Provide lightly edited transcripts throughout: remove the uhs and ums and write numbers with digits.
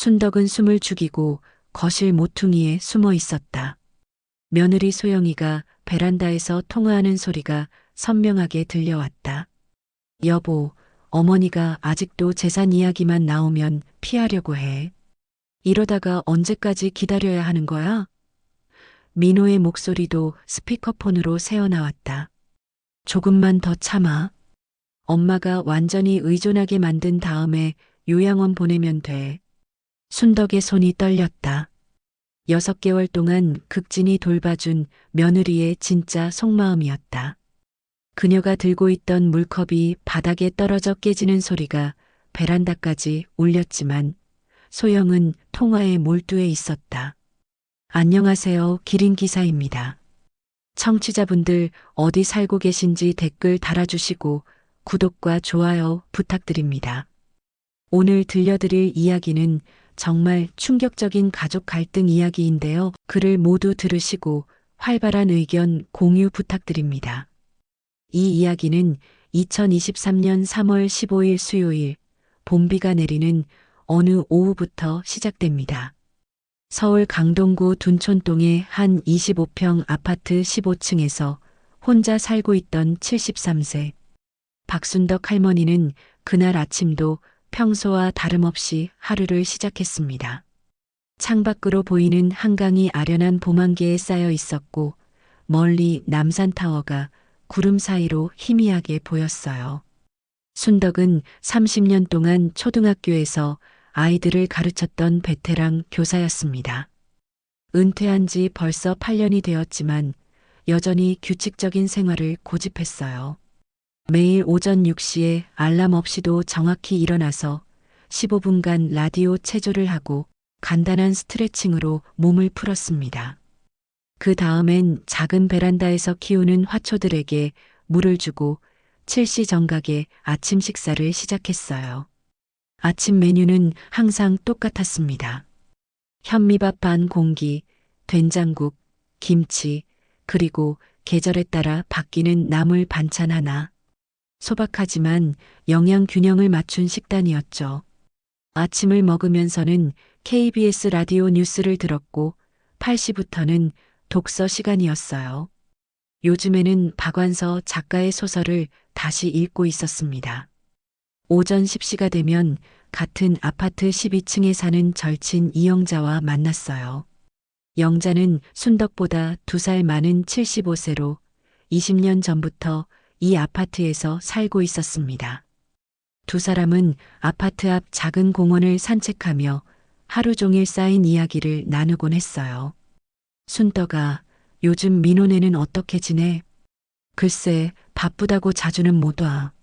순덕은 숨을 죽이고 거실 모퉁이에 숨어 있었다. 며느리 소영이가 베란다에서 통화하는 소리가 선명하게 들려왔다. 여보, 어머니가 아직도 재산 이야기만 나오면 피하려고 해. 이러다가 언제까지 기다려야 하는 거야? 민호의 목소리도 스피커폰으로 새어나왔다. 조금만 더 참아. 엄마가 완전히 의존하게 만든 다음에 요양원 보내면 돼. 순덕의 손이 떨렸다. 6개월 동안 극진히 돌봐준 며느리의 진짜 속마음이었다. 그녀가 들고 있던 물컵이 바닥에 떨어져 깨지는 소리가 베란다까지 울렸지만 소영은 통화에 몰두해 있었다. 안녕하세요, 기린 기사입니다. 청취자분들 어디 살고 계신지 댓글 달아주시고 구독과 좋아요 부탁드립니다. 오늘 들려드릴 이야기는 정말 충격적인 가족 갈등 이야기인데요. 글을 모두 들으시고 활발한 의견 공유 부탁드립니다. 이 이야기는 2023년 3월 15일 수요일 봄비가 내리는 어느 오후부터 시작됩니다. 서울 강동구 둔촌동의 한 25평 아파트 15층에서 혼자 살고 있던 73세 박순덕 할머니는 그날 아침도 평소와 다름없이 하루를 시작했습니다. 창밖으로 보이는 한강이 아련한 봄 안개에 쌓여 있었고 멀리 남산타워가 구름 사이로 희미하게 보였어요. 순덕은 30년 동안 초등학교에서 아이들을 가르쳤던 베테랑 교사였습니다. 은퇴한 지 벌써 8년이 되었지만 여전히 규칙적인 생활을 고집했어요. 매일 오전 6시에 알람 없이도 정확히 일어나서 15분간 라디오 체조를 하고 간단한 스트레칭으로 몸을 풀었습니다. 그 다음엔 작은 베란다에서 키우는 화초들에게 물을 주고 7시 정각에 아침 식사를 시작했어요. 아침 메뉴는 항상 똑같았습니다. 현미밥 반 공기, 된장국, 김치, 그리고 계절에 따라 바뀌는 나물 반찬 하나. 소박하지만 영양 균형을 맞춘 식단이었죠. 아침을 먹으면서는 KBS 라디오 뉴스를 들었고 8시부터는 독서 시간이었어요. 요즘에는 박완서 작가의 소설을 다시 읽고 있었습니다. 오전 10시가 되면 같은 아파트 12층에 사는 절친 이영자와 만났어요. 영자는 순덕보다 2살 많은 75세로 20년 전부터 이 아파트에서 살고 있었습니다. 두 사람은 아파트 앞 작은 공원을 산책하며 하루 종일 쌓인 이야기를 나누곤 했어요. 순덕아, 요즘 민호네는 어떻게 지내? 글쎄, 바쁘다고 자주는 못 와.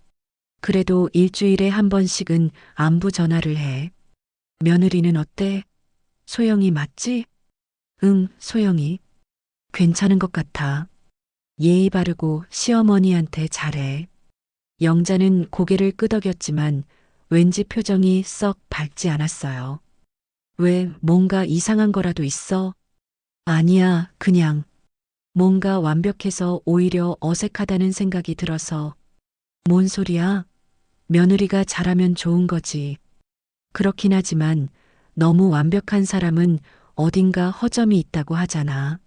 그래도 일주일에 한 번씩은 안부 전화를 해. 며느리는 어때? 소영이 맞지? 응, 소영이. 괜찮은 것 같아. 예의 바르고 시어머니한테 잘해. 영자는 고개를 끄덕였지만 왠지 표정이 썩 밝지 않았어요. 왜, 뭔가 이상한 거라도 있어? 아니야, 그냥. 뭔가 완벽해서 오히려 어색하다는 생각이 들어서. 뭔 소리야? 며느리가 잘하면 좋은 거지. 그렇긴 하지만 너무 완벽한 사람은 어딘가 허점이 있다고 하잖아.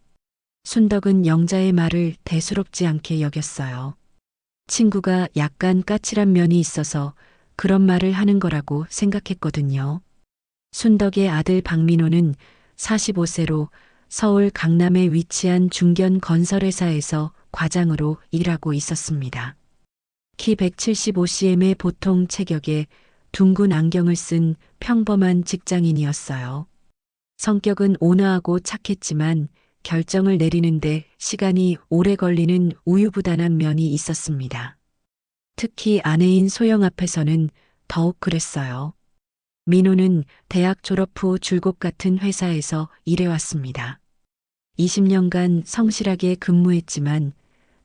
순덕은 영자의 말을 대수롭지 않게 여겼어요. 친구가 약간 까칠한 면이 있어서 그런 말을 하는 거라고 생각했거든요. 순덕의 아들 박민호는 45세로 서울 강남에 위치한 중견 건설회사에서 과장으로 일하고 있었습니다. 키 175cm의 보통 체격에 둥근 안경을 쓴 평범한 직장인이었어요. 성격은 온화하고 착했지만 결정을 내리는데 시간이 오래 걸리는 우유부단한 면이 있었습니다. 특히 아내인 소영 앞에서는 더욱 그랬어요. 민호는 대학 졸업 후 줄곧 같은 회사에서 일해왔습니다. 20년간 성실하게 근무했지만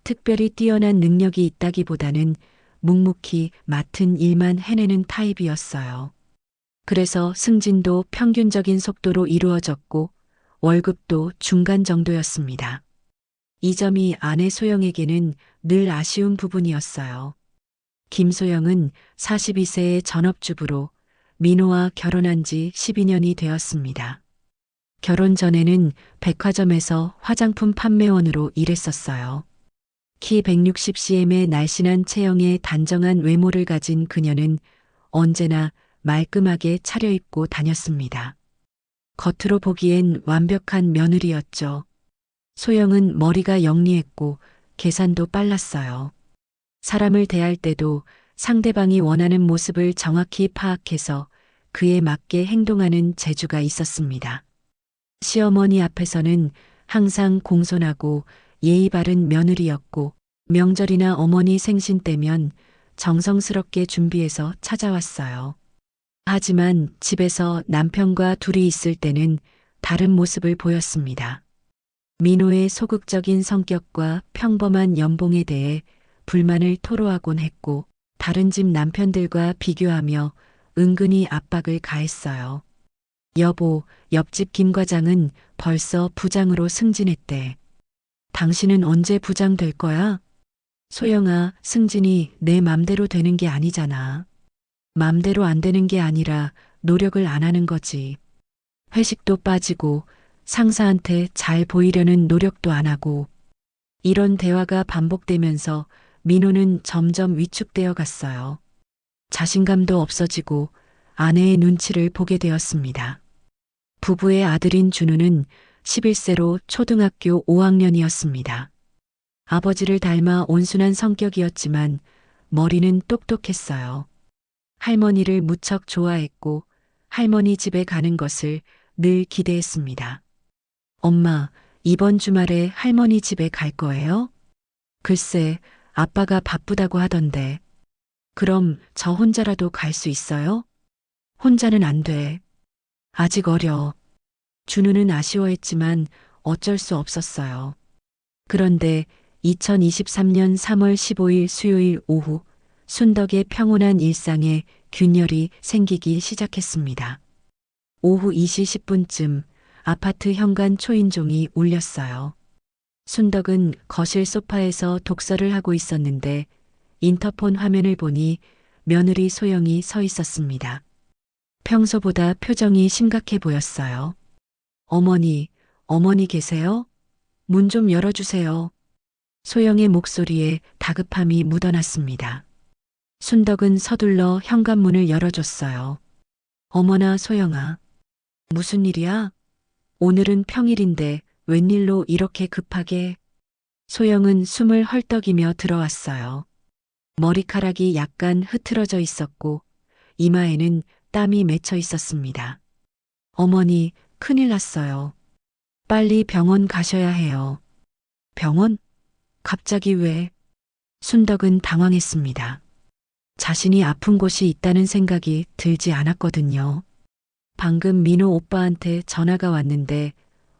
특별히 뛰어난 능력이 있다기보다는 묵묵히 맡은 일만 해내는 타입이었어요. 그래서 승진도 평균적인 속도로 이루어졌고 월급도 중간 정도였습니다. 이 점이 아내 소영에게는 늘 아쉬운 부분이었어요. 김소영은 42세의 전업주부로 민호와 결혼한 지 12년이 되었습니다. 결혼 전에는 백화점에서 화장품 판매원으로 일했었어요. 키 160cm의 날씬한 체형에 단정한 외모를 가진 그녀는 언제나 말끔하게 차려입고 다녔습니다. 겉으로 보기엔 완벽한 며느리였죠. 소영은 머리가 영리했고 계산도 빨랐어요. 사람을 대할 때도 상대방이 원하는 모습을 정확히 파악해서 그에 맞게 행동하는 재주가 있었습니다. 시어머니 앞에서는 항상 공손하고 예의 바른 며느리였고 명절이나 어머니 생신 때면 정성스럽게 준비해서 찾아왔어요. 하지만 집에서 남편과 둘이 있을 때는 다른 모습을 보였습니다. 민호의 소극적인 성격과 평범한 연봉에 대해 불만을 토로하곤 했고 다른 집 남편들과 비교하며 은근히 압박을 가했어요. 여보, 옆집 김 과장은 벌써 부장으로 승진했대. 당신은 언제 부장 될 거야? 소영아, 승진이 내 맘대로 되는 게 아니잖아. 맘대로 안 되는 게 아니라 노력을 안 하는 거지. 회식도 빠지고 상사한테 잘 보이려는 노력도 안 하고 이런 대화가 반복되면서 민호는 점점 위축되어 갔어요. 자신감도 없어지고 아내의 눈치를 보게 되었습니다. 부부의 아들인 준우는 11세로 초등학교 5학년이었습니다. 아버지를 닮아 온순한 성격이었지만 머리는 똑똑했어요. 할머니를 무척 좋아했고 할머니 집에 가는 것을 늘 기대했습니다. 엄마, 이번 주말에 할머니 집에 갈 거예요? 글쎄, 아빠가 바쁘다고 하던데. 그럼 저 혼자라도 갈 수 있어요? 혼자는 안 돼. 아직 어려. 준우는 아쉬워했지만 어쩔 수 없었어요. 그런데 2023년 3월 15일 수요일 오후 순덕의 평온한 일상에 균열이 생기기 시작했습니다. 오후 2시 10분쯤 아파트 현관 초인종이 울렸어요. 순덕은 거실 소파에서 독서를 하고 있었는데 인터폰 화면을 보니 며느리 소영이 서 있었습니다. 평소보다 표정이 심각해 보였어요. 어머니, 어머니 계세요? 문 좀 열어주세요. 소영의 목소리에 다급함이 묻어났습니다. 순덕은 서둘러 현관문을 열어줬어요. 어머나 소영아. 무슨 일이야? 오늘은 평일인데 웬일로 이렇게 급하게? 소영은 숨을 헐떡이며 들어왔어요. 머리카락이 약간 흐트러져 있었고 이마에는 땀이 맺혀 있었습니다. 어머니, 큰일 났어요. 빨리 병원 가셔야 해요. 병원? 갑자기 왜? 순덕은 당황했습니다. 자신이 아픈 곳이 있다는 생각이 들지 않았거든요. 방금 민호 오빠한테 전화가 왔는데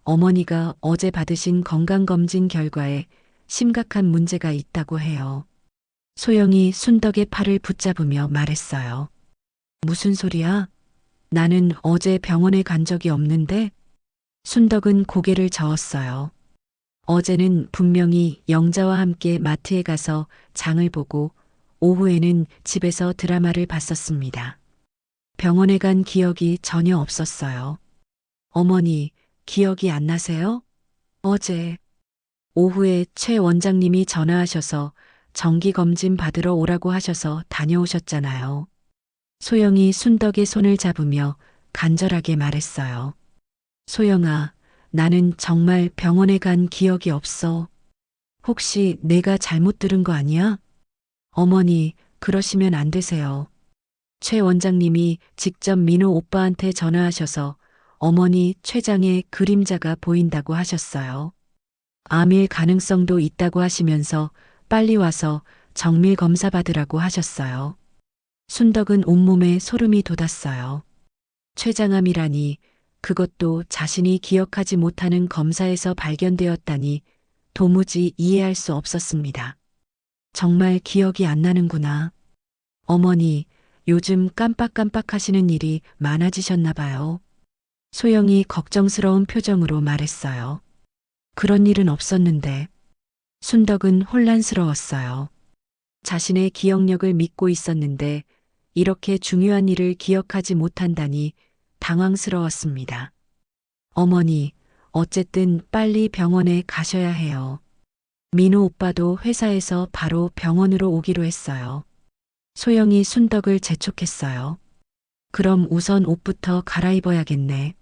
어머니가 어제 받으신 건강검진 결과에 심각한 문제가 있다고 해요. 소영이 순덕의 팔을 붙잡으며 말했어요. 무슨 소리야? 나는 어제 병원에 간 적이 없는데? 순덕은 고개를 저었어요. 어제는 분명히 영자와 함께 마트에 가서 장을 보고 오후에는 집에서 드라마를 봤었습니다. 병원에 간 기억이 전혀 없었어요. 어머니, 기억이 안 나세요? 어제 오후에 최 원장님이 전화하셔서 정기검진 받으러 오라고 하셔서 다녀오셨잖아요. 소영이 순덕의 손을 잡으며 간절하게 말했어요. 소영아, 나는 정말 병원에 간 기억이 없어. 혹시 내가 잘못 들은 거 아니야? 어머니, 그러시면 안 되세요. 최 원장님이 직접 민호 오빠한테 전화하셔서 어머니 췌장에 그림자가 보인다고 하셨어요. 암일 가능성도 있다고 하시면서 빨리 와서 정밀 검사 받으라고 하셨어요. 순덕은 온몸에 소름이 돋았어요. 췌장암이라니 그것도 자신이 기억하지 못하는 검사에서 발견되었다니 도무지 이해할 수 없었습니다. 정말 기억이 안 나는구나. 어머니, 요즘 깜빡깜빡 하시는 일이 많아지셨나 봐요. 소영이 걱정스러운 표정으로 말했어요. 그런 일은 없었는데. 순덕은 혼란스러웠어요. 자신의 기억력을 믿고 있었는데 이렇게 중요한 일을 기억하지 못한다니 당황스러웠습니다. 어머니, 어쨌든 빨리 병원에 가셔야 해요. 민호 오빠도 회사에서 바로 병원으로 오기로 했어요. 소영이 순덕을 재촉했어요. 그럼 우선 옷부터 갈아입어야겠네.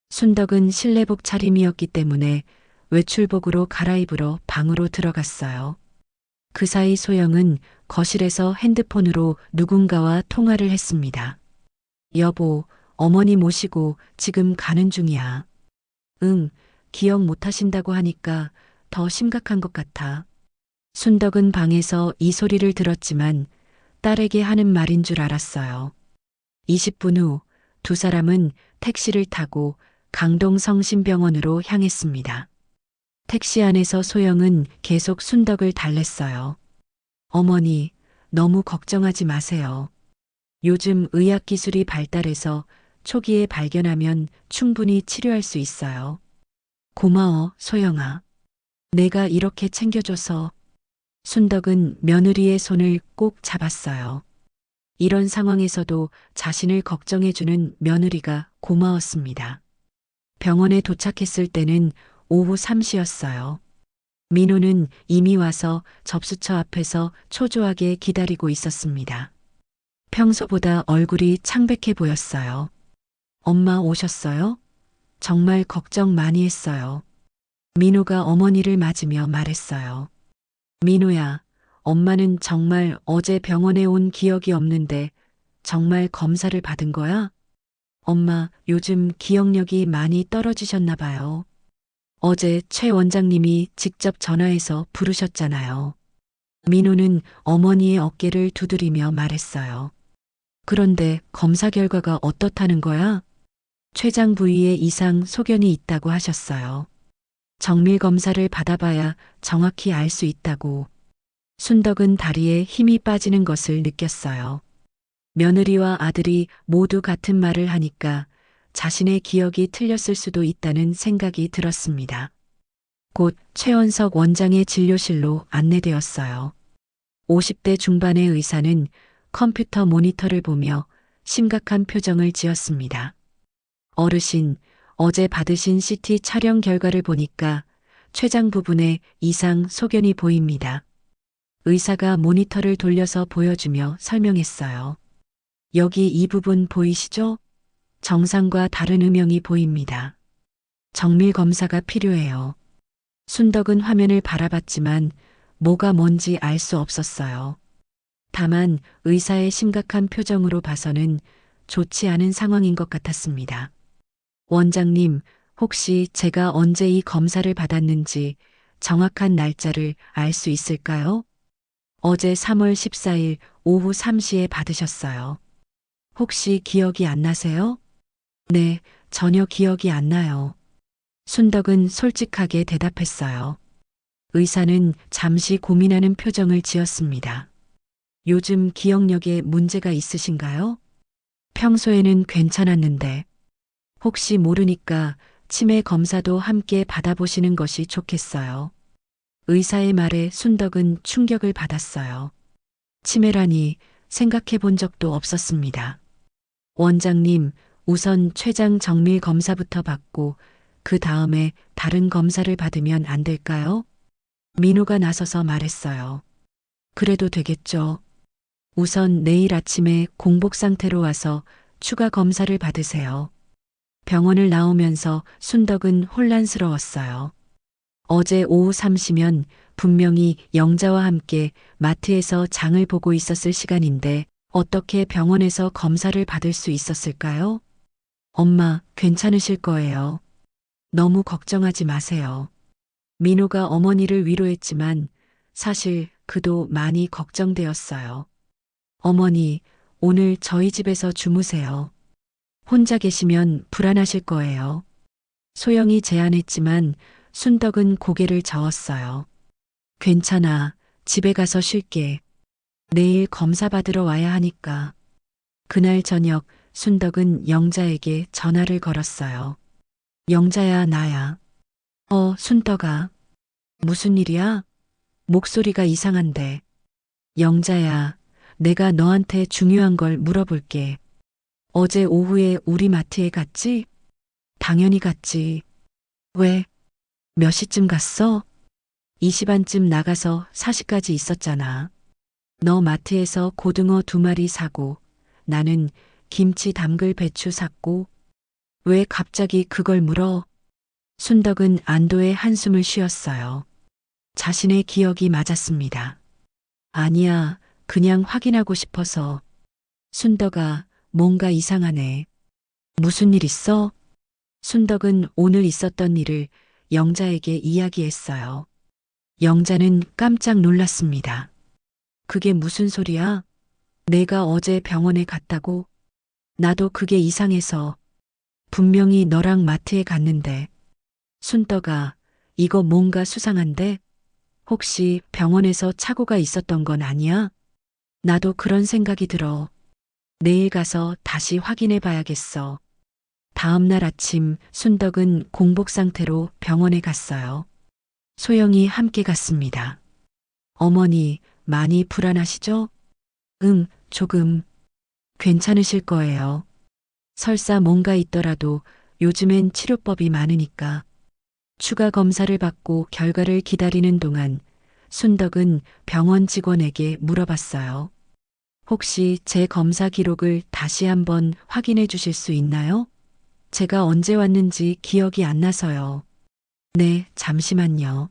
순덕은 실내복 차림이었기 때문에 외출복으로 갈아입으러 방으로 들어갔어요. 그 사이 소영은 거실에서 핸드폰으로 누군가와 통화를 했습니다. 여보, 어머니 모시고 지금 가는 중이야. 응, 기억 못 하신다고 하니까 더 심각한 것 같아. 순덕은 방에서 이 소리를 들었지만 딸에게 하는 말인 줄 알았어요. 20분 후 두 사람은 택시를 타고 강동 성심병원으로 향했습니다. 택시 안에서 소영은 계속 순덕을 달랬어요. 어머니, 너무 걱정하지 마세요. 요즘 의학기술이 발달해서 초기에 발견하면 충분히 치료할 수 있어요. 고마워, 소영아. 내가 이렇게 챙겨줘서. 순덕은 며느리의 손을 꼭 잡았어요. 이런 상황에서도 자신을 걱정해주는 며느리가 고마웠습니다. 병원에 도착했을 때는 오후 3시였어요. 민호는 이미 와서 접수처 앞에서 초조하게 기다리고 있었습니다. 평소보다 얼굴이 창백해 보였어요. 엄마 오셨어요? 정말 걱정 많이 했어요. 민호가 어머니를 맞으며 말했어요. 민호야, 엄마는 정말 어제 병원에 온 기억이 없는데 정말 검사를 받은 거야? 엄마, 요즘 기억력이 많이 떨어지셨나 봐요. 어제 최 원장님이 직접 전화해서 부르셨잖아요. 민호는 어머니의 어깨를 두드리며 말했어요. 그런데 검사 결과가 어떻다는 거야? 췌장 부위에 이상 소견이 있다고 하셨어요. 정밀 검사를 받아봐야 정확히 알 수 있다고. 순덕은 다리에 힘이 빠지는 것을 느꼈어요. 며느리와 아들이 모두 같은 말을 하니까 자신의 기억이 틀렸을 수도 있다는 생각이 들었습니다. 곧 최원석 원장의 진료실로 안내되었어요. 50대 중반의 의사는 컴퓨터 모니터를 보며 심각한 표정을 지었습니다. 어르신, 어제 받으신 CT 촬영 결과를 보니까 췌장 부분에 이상 소견이 보입니다. 의사가 모니터를 돌려서 보여주며 설명했어요. 여기 이 부분 보이시죠? 정상과 다른 음영이 보입니다. 정밀 검사가 필요해요. 순덕은 화면을 바라봤지만 뭐가 뭔지 알 수 없었어요. 다만 의사의 심각한 표정으로 봐서는 좋지 않은 상황인 것 같았습니다. 원장님, 혹시 제가 언제 이 검사를 받았는지 정확한 날짜를 알 수 있을까요? 어제 3월 14일 오후 3시에 받으셨어요. 혹시 기억이 안 나세요? 네, 전혀 기억이 안 나요. 순덕은 솔직하게 대답했어요. 의사는 잠시 고민하는 표정을 지었습니다. 요즘 기억력에 문제가 있으신가요? 평소에는 괜찮았는데 혹시 모르니까 치매 검사도 함께 받아보시는 것이 좋겠어요. 의사의 말에 순덕은 충격을 받았어요. 치매라니 생각해 본 적도 없었습니다. 원장님, 우선 췌장 정밀 검사부터 받고 그 다음에 다른 검사를 받으면 안 될까요? 민호가 나서서 말했어요. 그래도 되겠죠. 우선 내일 아침에 공복 상태로 와서 추가 검사를 받으세요. 병원을 나오면서 순덕은 혼란스러웠어요. 어제 오후 3시면 분명히 영자와 함께 마트에서 장을 보고 있었을 시간인데 어떻게 병원에서 검사를 받을 수 있었을까요? 엄마, 괜찮으실 거예요. 너무 걱정하지 마세요. 민호가 어머니를 위로했지만 사실 그도 많이 걱정되었어요. 어머니, 오늘 저희 집에서 주무세요. 혼자 계시면 불안하실 거예요. 소영이 제안했지만 순덕은 고개를 저었어요. 괜찮아. 집에 가서 쉴게. 내일 검사 받으러 와야 하니까. 그날 저녁 순덕은 영자에게 전화를 걸었어요. 영자야, 나야. 순덕아. 무슨 일이야? 목소리가 이상한데. 영자야, 내가 너한테 중요한 걸 물어볼게. 어제 오후에 우리 마트에 갔지? 당연히 갔지. 왜? 몇 시쯤 갔어? 2시 반쯤 나가서 4시까지 있었잖아. 너 마트에서 고등어 2마리 사고 나는 김치 담글 배추 샀고 왜 갑자기 그걸 물어? 순덕은 안도의 한숨을 쉬었어요. 자신의 기억이 맞았습니다. 아니야, 그냥 확인하고 싶어서. 순덕아, 뭔가 이상하네. 무슨 일 있어? 순덕은 오늘 있었던 일을 영자에게 이야기했어요. 영자는 깜짝 놀랐습니다. 그게 무슨 소리야? 내가 어제 병원에 갔다고? 나도 그게 이상해서. 분명히 너랑 마트에 갔는데. 순덕아, 이거 뭔가 수상한데? 혹시 병원에서 착오가 있었던 건 아니야? 나도 그런 생각이 들어. 내일 가서 다시 확인해 봐야겠어. 다음 날 아침 순덕은 공복 상태로 병원에 갔어요. 소영이 함께 갔습니다. 어머니, 많이 불안하시죠? 응, 조금. 괜찮으실 거예요. 설사 뭔가 있더라도 요즘엔 치료법이 많으니까. 추가 검사를 받고 결과를 기다리는 동안 순덕은 병원 직원에게 물어봤어요. 혹시 제 검사 기록을 다시 한번 확인해 주실 수 있나요? 제가 언제 왔는지 기억이 안 나서요. 네, 잠시만요.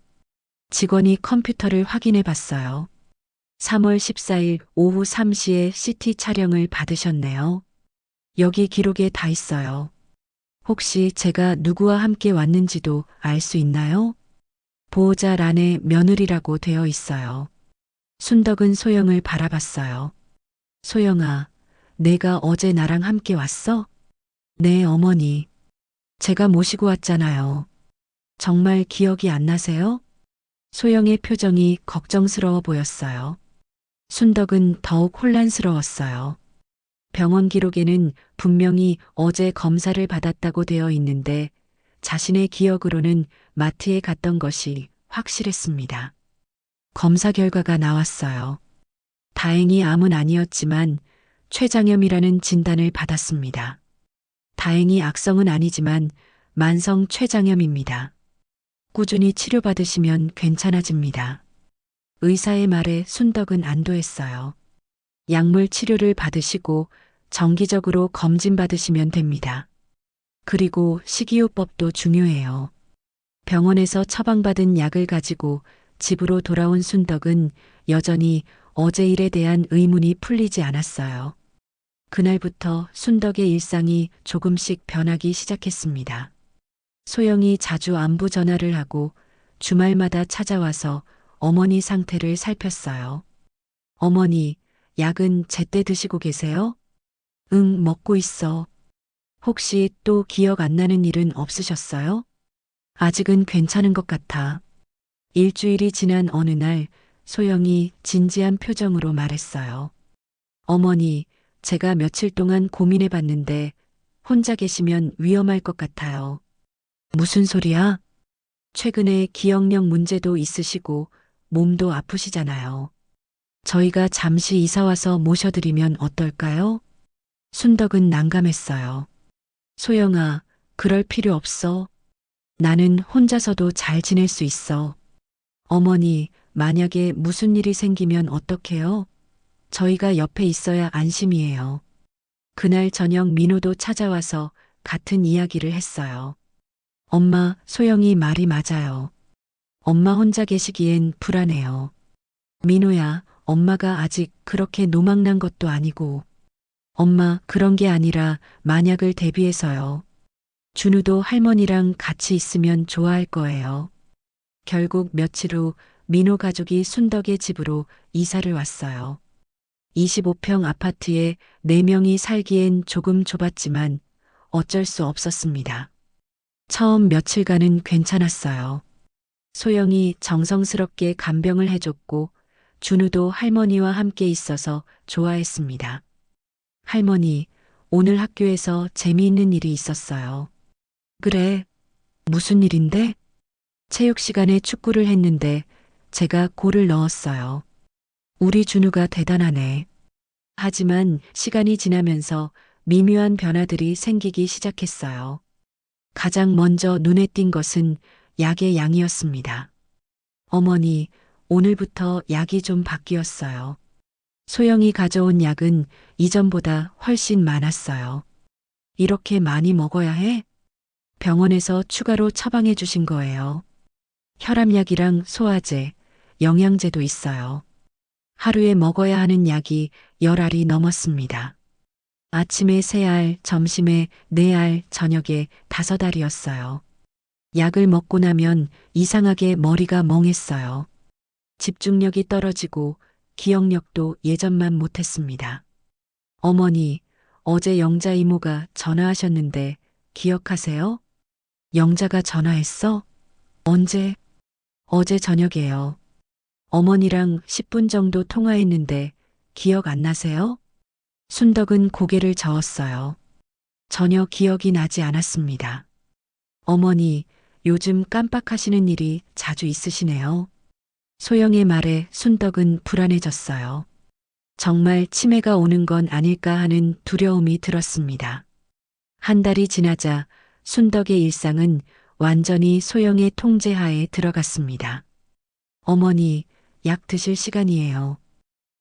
직원이 컴퓨터를 확인해 봤어요. 3월 14일 오후 3시에 CT 촬영을 받으셨네요. 여기 기록에 다 있어요. 혹시 제가 누구와 함께 왔는지도 알 수 있나요? 보호자란에 며느리라고 되어 있어요. 순덕은 소영을 바라봤어요. 소영아, 내가 어제 나랑 함께 왔어? 네, 어머니. 제가 모시고 왔잖아요. 정말 기억이 안 나세요? 소영의 표정이 걱정스러워 보였어요. 순덕은 더욱 혼란스러웠어요. 병원 기록에는 분명히 어제 검사를 받았다고 되어 있는데 자신의 기억으로는 마트에 갔던 것이 확실했습니다. 검사 결과가 나왔어요. 다행히 암은 아니었지만 췌장염이라는 진단을 받았습니다. 다행히 악성은 아니지만 만성 췌장염입니다. 꾸준히 치료받으시면 괜찮아집니다. 의사의 말에 순덕은 안도했어요. 약물 치료를 받으시고 정기적으로 검진 받으시면 됩니다. 그리고 식이요법도 중요해요. 병원에서 처방받은 약을 가지고 집으로 돌아온 순덕은 여전히 어제 일에 대한 의문이 풀리지 않았어요. 그날부터 순덕의 일상이 조금씩 변하기 시작했습니다. 소영이 자주 안부 전화를 하고 주말마다 찾아와서 어머니 상태를 살폈어요. 어머니, 약은 제때 드시고 계세요? 응, 먹고 있어. 혹시 또 기억 안 나는 일은 없으셨어요? 아직은 괜찮은 것 같아. 일주일이 지난 어느 날 소영이 진지한 표정으로 말했어요. 어머니, 제가 며칠 동안 고민해 봤는데 혼자 계시면 위험할 것 같아요. 무슨 소리야? 최근에 기억력 문제도 있으시고 몸도 아프시잖아요. 저희가 잠시 이사 와서 모셔드리면 어떨까요? 순덕은 난감했어요. 소영아, 그럴 필요 없어. 나는 혼자서도 잘 지낼 수 있어. 어머니, 만약에 무슨 일이 생기면 어떡해요? 저희가 옆에 있어야 안심이에요. 그날 저녁 민호도 찾아와서 같은 이야기를 했어요. 엄마, 소영이 말이 맞아요. 엄마 혼자 계시기엔 불안해요. 민호야, 엄마가 아직 그렇게 노망난 것도 아니고. 엄마, 그런 게 아니라 만약을 대비해서요. 준우도 할머니랑 같이 있으면 좋아할 거예요. 결국 며칠 후 민호 가족이 순덕의 집으로 이사를 왔어요. 25평 아파트에 4명이 살기엔 조금 좁았지만 어쩔 수 없었습니다. 처음 며칠간은 괜찮았어요. 소영이 정성스럽게 간병을 해줬고 준우도 할머니와 함께 있어서 좋아했습니다. 할머니, 오늘 학교에서 재미있는 일이 있었어요. 그래, 무슨 일인데? 체육 시간에 축구를 했는데 제가 골을 넣었어요. 우리 준우가 대단하네. 하지만 시간이 지나면서 미묘한 변화들이 생기기 시작했어요. 가장 먼저 눈에 띈 것은 약의 양이었습니다. 어머니, 오늘부터 약이 좀 바뀌었어요. 소영이 가져온 약은 이전보다 훨씬 많았어요. 이렇게 많이 먹어야 해? 병원에서 추가로 처방해 주신 거예요. 혈압약이랑 소화제, 영양제도 있어요. 하루에 먹어야 하는 약이 10알이 넘었습니다. 아침에 3알, 점심에 4알, 저녁에 5알이었어요. 약을 먹고 나면 이상하게 머리가 멍했어요. 집중력이 떨어지고 기억력도 예전만 못했습니다. 어머니, 어제 영자 이모가 전화하셨는데 기억하세요? 영자가 전화했어? 언제? 어제 저녁에요. 어머니랑 10분 정도 통화했는데 기억 안 나세요? 순덕은 고개를 저었어요. 전혀 기억이 나지 않았습니다. 어머니, 요즘 깜빡하시는 일이 자주 있으시네요. 소영의 말에 순덕은 불안해졌어요. 정말 치매가 오는 건 아닐까 하는 두려움이 들었습니다. 한 달이 지나자 순덕의 일상은 완전히 소영의 통제하에 들어갔습니다. 어머니, 약 드실 시간이에요.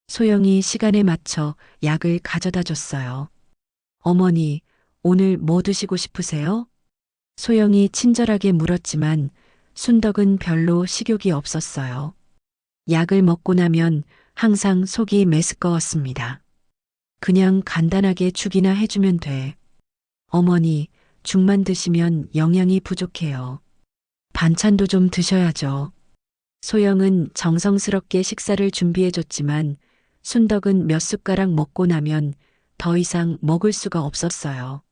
소영이 시간에 맞춰 약을 가져다 줬어요. 어머니, 오늘 뭐 드시고 싶으세요? 소영이 친절하게 물었지만 순덕은 별로 식욕이 없었어요. 약을 먹고 나면 항상 속이 메스꺼웠습니다. 그냥 간단하게 죽이나 해주면 돼. 어머니, 죽만 드시면 영양이 부족해요. 반찬도 좀 드셔야죠. 소영은 정성스럽게 식사를 준비해줬지만 순덕은 몇 숟가락 먹고 나면 더 이상 먹을 수가 없었어요.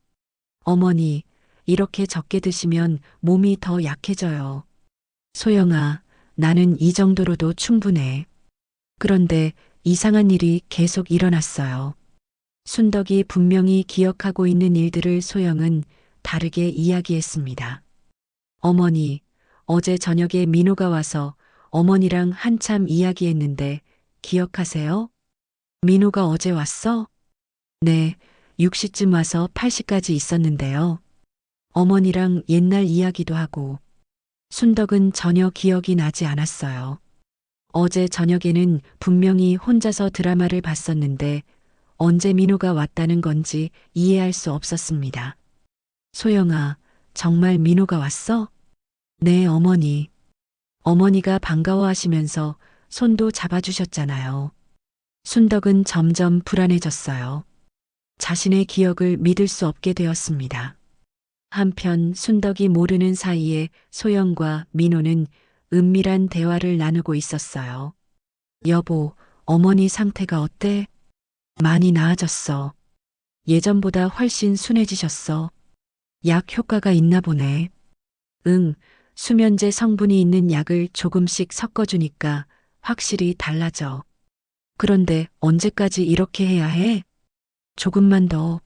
어머니, 이렇게 적게 드시면 몸이 더 약해져요. 소영아, 나는 이 정도로도 충분해. 그런데 이상한 일이 계속 일어났어요. 순덕이 분명히 기억하고 있는 일들을 소영은 다르게 이야기했습니다. 어머니, 어제 저녁에 민호가 와서 어머니랑 한참 이야기했는데 기억하세요? 민호가 어제 왔어? 네, 6시쯤 와서 8시까지 있었는데요. 어머니랑 옛날 이야기도 하고 순덕은 전혀 기억이 나지 않았어요. 어제 저녁에는 분명히 혼자서 드라마를 봤었는데 언제 민호가 왔다는 건지 이해할 수 없었습니다. 소영아, 정말 민호가 왔어? 네, 어머니. 어머니가 반가워하시면서 손도 잡아주셨잖아요. 순덕은 점점 불안해졌어요. 자신의 기억을 믿을 수 없게 되었습니다. 한편 순덕이 모르는 사이에 소영과 민호는 은밀한 대화를 나누고 있었어요. 여보, 어머니 상태가 어때? 많이 나아졌어. 예전보다 훨씬 순해지셨어. 약 효과가 있나 보네. 응, 수면제 성분이 있는 약을 조금씩 섞어주니까 확실히 달라져. 그런데 언제까지 이렇게 해야 해? 조금만 더.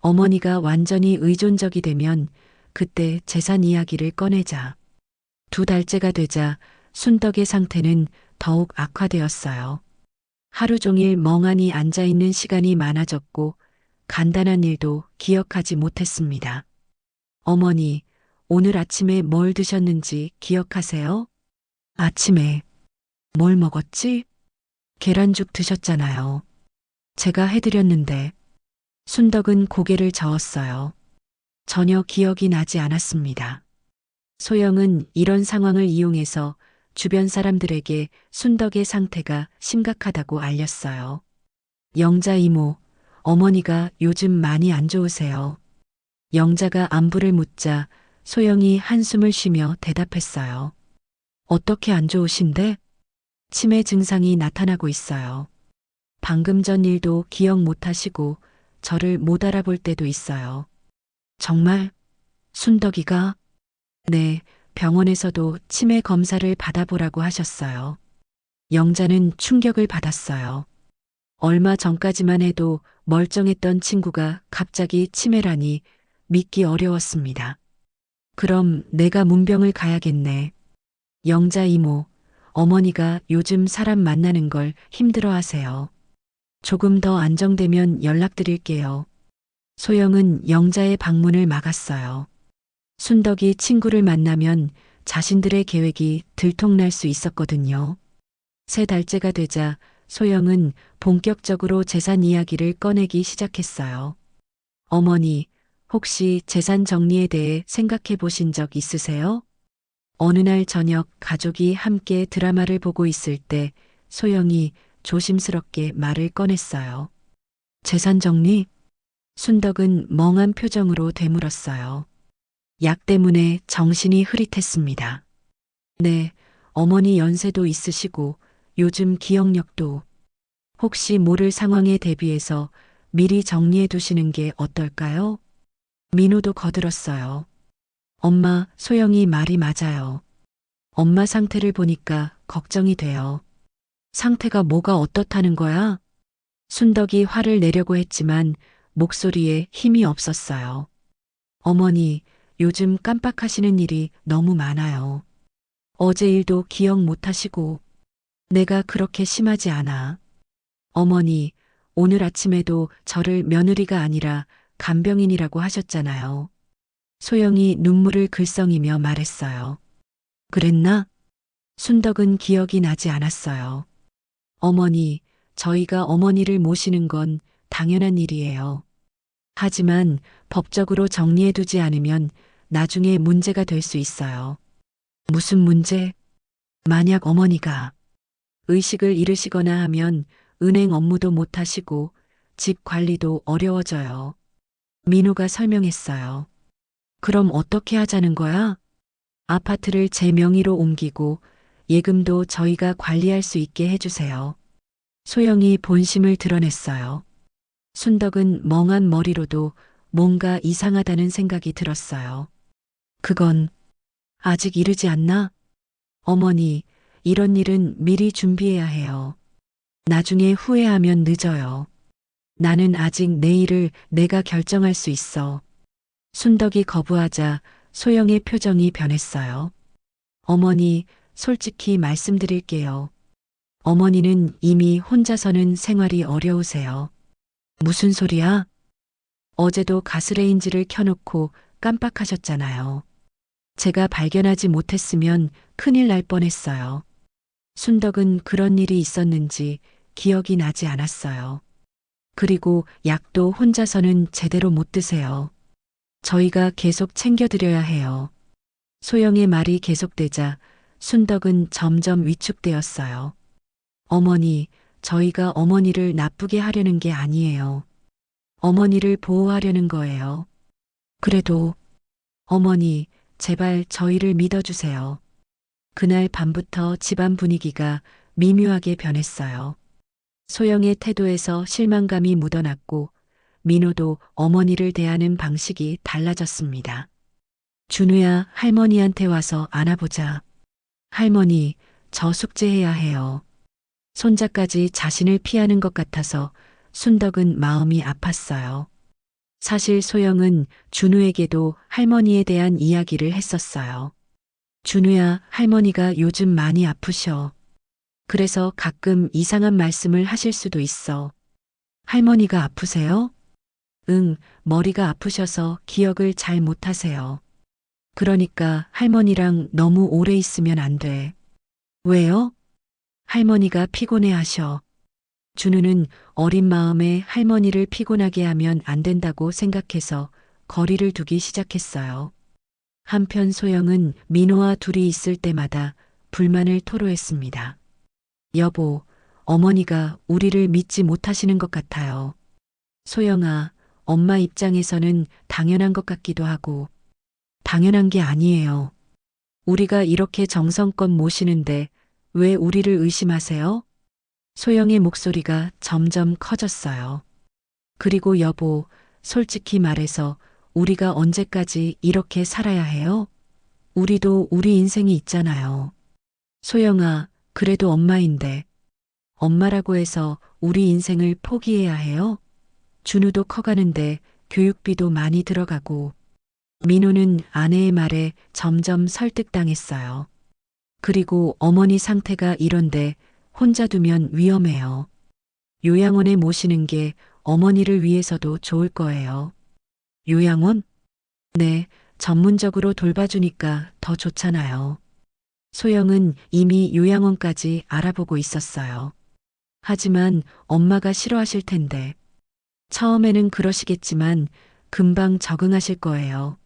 어머니가 완전히 의존적이 되면 그때 재산 이야기를 꺼내자. 2달째가 되자 순덕의 상태는 더욱 악화되었어요. 하루 종일 멍하니 앉아 있는 시간이 많아졌고 간단한 일도 기억하지 못했습니다. 어머니, 오늘 아침에 뭘 드셨는지 기억하세요? 아침에 뭘 먹었지? 계란죽 드셨잖아요. 제가 해드렸는데 순덕은 고개를 저었어요. 전혀 기억이 나지 않았습니다. 소영은 이런 상황을 이용해서 주변 사람들에게 순덕의 상태가 심각하다고 알렸어요. 영자 이모, 어머니가 요즘 많이 안 좋으세요. 영자가 안부를 묻자 소영이 한숨을 쉬며 대답했어요. 어떻게 안 좋으신데? 치매 증상이 나타나고 있어요. 방금 전 일도 기억 못 하시고 저를 못 알아볼 때도 있어요. 정말? 순덕이가? 네, 병원에서도 치매 검사를 받아보라고 하셨어요. 영자는 충격을 받았어요. 얼마 전까지만 해도 멀쩡했던 친구가 갑자기 치매라니 믿기 어려웠습니다. 그럼 내가 문병을 가야겠네. 영자 이모, 어머니가 요즘 사람 만나는 걸 힘들어 하세요. 조금 더 안정되면 연락드릴게요. 소영은 영자의 방문을 막았어요. 순덕이 친구를 만나면 자신들의 계획이 들통날 수 있었거든요. 3달째가 되자 소영은 본격적으로 재산 이야기를 꺼내기 시작했어요. 어머니, 혹시 재산 정리에 대해 생각해 보신 적 있으세요? 어느 날 저녁 가족이 함께 드라마를 보고 있을 때 소영이 조심스럽게 말을 꺼냈어요. 재산 정리? 순덕은 멍한 표정으로 되물었어요. 약 때문에 정신이 흐릿했습니다. 네, 어머니 연세도 있으시고 요즘 기억력도 혹시 모를 상황에 대비해서 미리 정리해 두시는 게 어떨까요? 민호도 거들었어요. 엄마, 소영이 말이 맞아요. 엄마 상태를 보니까 걱정이 돼요. 상태가 뭐가 어떻다는 거야? 순덕이 화를 내려고 했지만 목소리에 힘이 없었어요. 어머니, 요즘 깜빡하시는 일이 너무 많아요. 어제 일도 기억 못 하시고 내가 그렇게 심하지 않아. 어머니, 오늘 아침에도 저를 며느리가 아니라 간병인이라고 하셨잖아요. 소영이 눈물을 글썽이며 말했어요. 그랬나? 순덕은 기억이 나지 않았어요. 어머니, 저희가 어머니를 모시는 건 당연한 일이에요. 하지만 법적으로 정리해두지 않으면 나중에 문제가 될 수 있어요. 무슨 문제? 만약 어머니가 의식을 잃으시거나 하면 은행 업무도 못 하시고 집 관리도 어려워져요. 민호가 설명했어요. 그럼 어떻게 하자는 거야? 아파트를 제 명의로 옮기고 예금도 저희가 관리할 수 있게 해주세요. 소영이 본심을 드러냈어요. 순덕은 멍한 머리로도 뭔가 이상하다는 생각이 들었어요. 그건 아직 이르지 않나? 어머니, 이런 일은 미리 준비해야 해요. 나중에 후회하면 늦어요. 나는 아직 내일을 내가 결정할 수 있어. 순덕이 거부하자 소영의 표정이 변했어요. 어머니, 솔직히 말씀드릴게요. 어머니는 이미 혼자서는 생활이 어려우세요. 무슨 소리야? 어제도 가스레인지를 켜놓고 깜빡하셨잖아요. 제가 발견하지 못했으면 큰일 날 뻔했어요. 순덕은 그런 일이 있었는지 기억이 나지 않았어요. 그리고 약도 혼자서는 제대로 못 드세요. 저희가 계속 챙겨드려야 해요. 소영의 말이 계속되자 순덕은 점점 위축되었어요. 어머니, 저희가 어머니를 나쁘게 하려는 게 아니에요. 어머니를 보호하려는 거예요. 그래도 어머니, 제발 저희를 믿어주세요. 그날 밤부터 집안 분위기가 미묘하게 변했어요. 소영의 태도에서 실망감이 묻어났고 민호도 어머니를 대하는 방식이 달라졌습니다. 준우야, 할머니한테 와서 안아보자. 할머니, 저 숙제해야 해요. 손자까지 자신을 피하는 것 같아서 순덕은 마음이 아팠어요. 사실 소영은 준우에게도 할머니에 대한 이야기를 했었어요. 준우야, 할머니가 요즘 많이 아프셔. 그래서 가끔 이상한 말씀을 하실 수도 있어. 할머니가 아프세요? 응, 머리가 아프셔서 기억을 잘 못하세요. 그러니까 할머니랑 너무 오래 있으면 안 돼. 왜요? 할머니가 피곤해 하셔. 준우는 어린 마음에 할머니를 피곤하게 하면 안 된다고 생각해서 거리를 두기 시작했어요. 한편 소영은 민호와 둘이 있을 때마다 불만을 토로했습니다. 여보, 어머니가 우리를 믿지 못하시는 것 같아요. 소영아, 엄마 입장에서는 당연한 것 같기도 하고, 당연한 게 아니에요. 우리가 이렇게 정성껏 모시는데 왜 우리를 의심하세요? 소영의 목소리가 점점 커졌어요. 그리고 여보, 솔직히 말해서 우리가 언제까지 이렇게 살아야 해요? 우리도 우리 인생이 있잖아요. 소영아, 그래도 엄마인데, 엄마라고 해서 우리 인생을 포기해야 해요? 준우도 커가는데 교육비도 많이 들어가고, 민호는 아내의 말에 점점 설득당했어요. 그리고 어머니 상태가 이런데 혼자 두면 위험해요. 요양원에 모시는 게 어머니를 위해서도 좋을 거예요. 요양원? 네, 전문적으로 돌봐주니까 더 좋잖아요. 소영은 이미 요양원까지 알아보고 있었어요. 하지만 엄마가 싫어하실 텐데. 처음에는 그러시겠지만 금방 적응하실 거예요.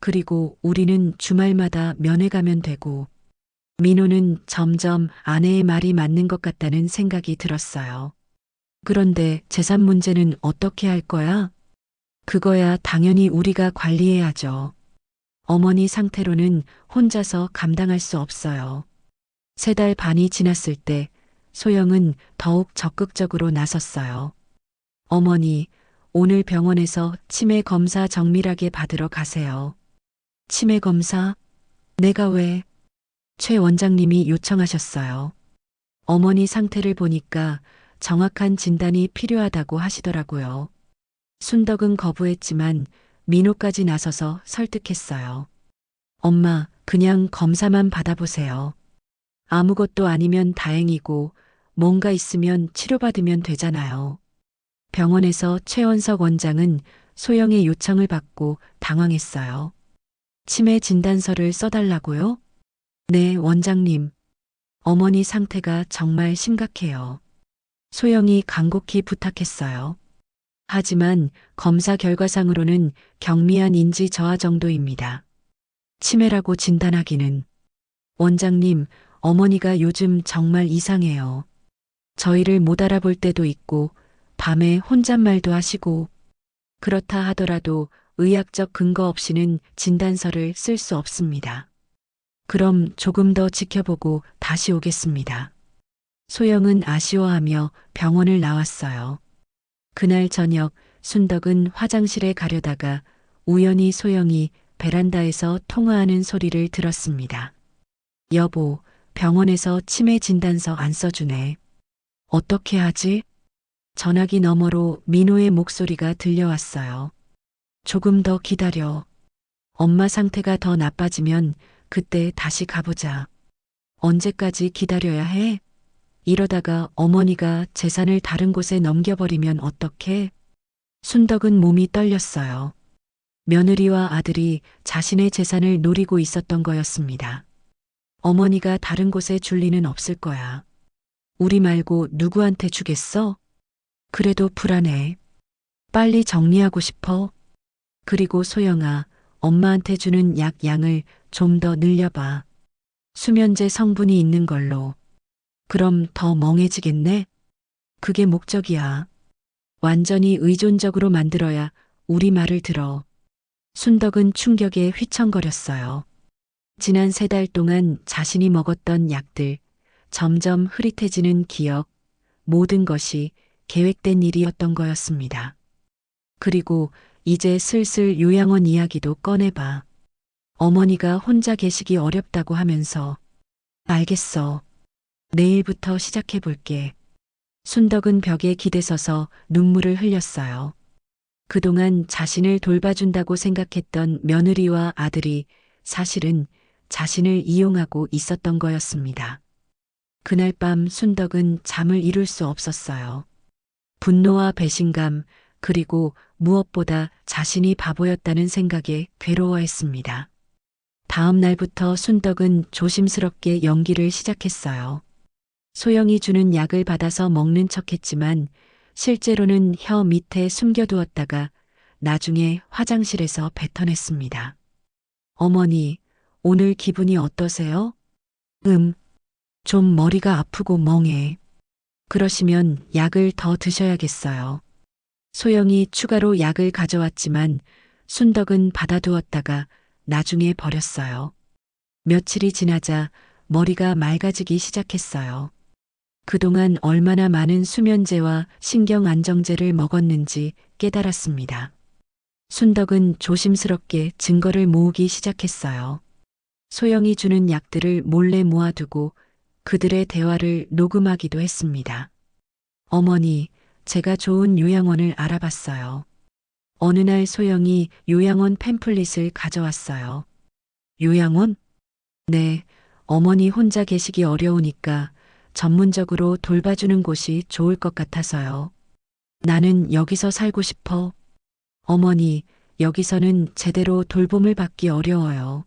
그리고 우리는 주말마다 면회 가면 되고, 민호는 점점 아내의 말이 맞는 것 같다는 생각이 들었어요. 그런데 재산 문제는 어떻게 할 거야? 그거야 당연히 우리가 관리해야죠. 어머니 상태로는 혼자서 감당할 수 없어요. 3달 반이 지났을 때 소영은 더욱 적극적으로 나섰어요. 어머니, 오늘 병원에서 치매 검사 정밀하게 받으러 가세요. 치매 검사? 내가 왜? 최 원장님이 요청하셨어요. 어머니 상태를 보니까 정확한 진단이 필요하다고 하시더라고요. 순덕은 거부했지만 민호까지 나서서 설득했어요. 엄마, 그냥 검사만 받아보세요. 아무것도 아니면 다행이고 뭔가 있으면 치료받으면 되잖아요. 병원에서 최원석 원장은 소영의 요청을 받고 당황했어요. 치매 진단서를 써달라고요? 네, 원장님. 어머니 상태가 정말 심각해요. 소영이 간곡히 부탁했어요. 하지만 검사 결과상으로는 경미한 인지 저하 정도입니다. 치매라고 진단하기는. 원장님, 어머니가 요즘 정말 이상해요. 저희를 못 알아볼 때도 있고, 밤에 혼잣말도 하시고, 그렇다 하더라도 의학적 근거 없이는 진단서를 쓸 수 없습니다. 그럼 조금 더 지켜보고 다시 오겠습니다. 소영은 아쉬워하며 병원을 나왔어요. 그날 저녁 순덕은 화장실에 가려다가 우연히 소영이 베란다에서 통화하는 소리를 들었습니다. 여보, 병원에서 치매 진단서 안 써주네. 어떻게 하지? 전화기 너머로 민호의 목소리가 들려왔어요. 조금 더 기다려. 엄마 상태가 더 나빠지면 그때 다시 가보자. 언제까지 기다려야 해? 이러다가 어머니가 재산을 다른 곳에 넘겨버리면 어떡해? 순덕은 몸이 떨렸어요. 며느리와 아들이 자신의 재산을 노리고 있었던 거였습니다. 어머니가 다른 곳에 줄 리는 없을 거야. 우리 말고 누구한테 주겠어? 그래도 불안해. 빨리 정리하고 싶어. 그리고 소영아, 엄마한테 주는 약 양을 좀 더 늘려봐. 수면제 성분이 있는 걸로. 그럼 더 멍해지겠네? 그게 목적이야. 완전히 의존적으로 만들어야 우리 말을 들어. 순덕은 충격에 휘청거렸어요. 지난 3달 동안 자신이 먹었던 약들, 점점 흐릿해지는 기억, 모든 것이 계획된 일이었던 거였습니다. 그리고 이제 슬슬 요양원 이야기도 꺼내봐. 어머니가 혼자 계시기 어렵다고 하면서. 알겠어. 내일부터 시작해볼게. 순덕은 벽에 기대서서 눈물을 흘렸어요. 그동안 자신을 돌봐준다고 생각했던 며느리와 아들이 사실은 자신을 이용하고 있었던 거였습니다. 그날 밤 순덕은 잠을 이룰 수 없었어요. 분노와 배신감, 그리고 무엇보다 자신이 바보였다는 생각에 괴로워했습니다. 다음 날부터 순덕은 조심스럽게 연기를 시작했어요. 소영이 주는 약을 받아서 먹는 척했지만 실제로는 혀 밑에 숨겨두었다가 나중에 화장실에서 뱉어냈습니다. 어머니, 오늘 기분이 어떠세요? 좀 머리가 아프고 멍해. 그러시면 약을 더 드셔야겠어요. 소영이 추가로 약을 가져왔지만 순덕은 받아두었다가 나중에 버렸어요. 며칠이 지나자 머리가 맑아지기 시작했어요. 그동안 얼마나 많은 수면제와 신경안정제를 먹었는지 깨달았습니다. 순덕은 조심스럽게 증거를 모으기 시작했어요. 소영이 주는 약들을 몰래 모아두고 그들의 대화를 녹음하기도 했습니다. 어머니, 제가 좋은 요양원을 알아봤어요. 어느 날 소영이 요양원 팸플릿을 가져왔어요. 요양원? 네, 어머니 혼자 계시기 어려우니까 전문적으로 돌봐주는 곳이 좋을 것 같아서요. 나는 여기서 살고 싶어. 어머니, 여기서는 제대로 돌봄을 받기 어려워요.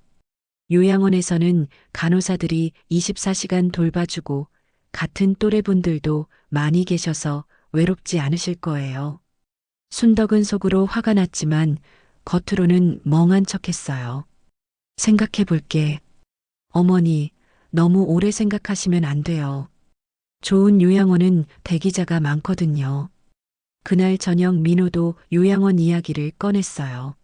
요양원에서는 간호사들이 24시간 돌봐주고 같은 또래분들도 많이 계셔서 외롭지 않으실 거예요. 순덕은 속으로 화가 났지만 겉으로는 멍한 척했어요. 생각해 볼게. 어머니, 너무 오래 생각하시면 안 돼요. 좋은 요양원은 대기자가 많거든요. 그날 저녁 민호도 요양원 이야기를 꺼냈어요.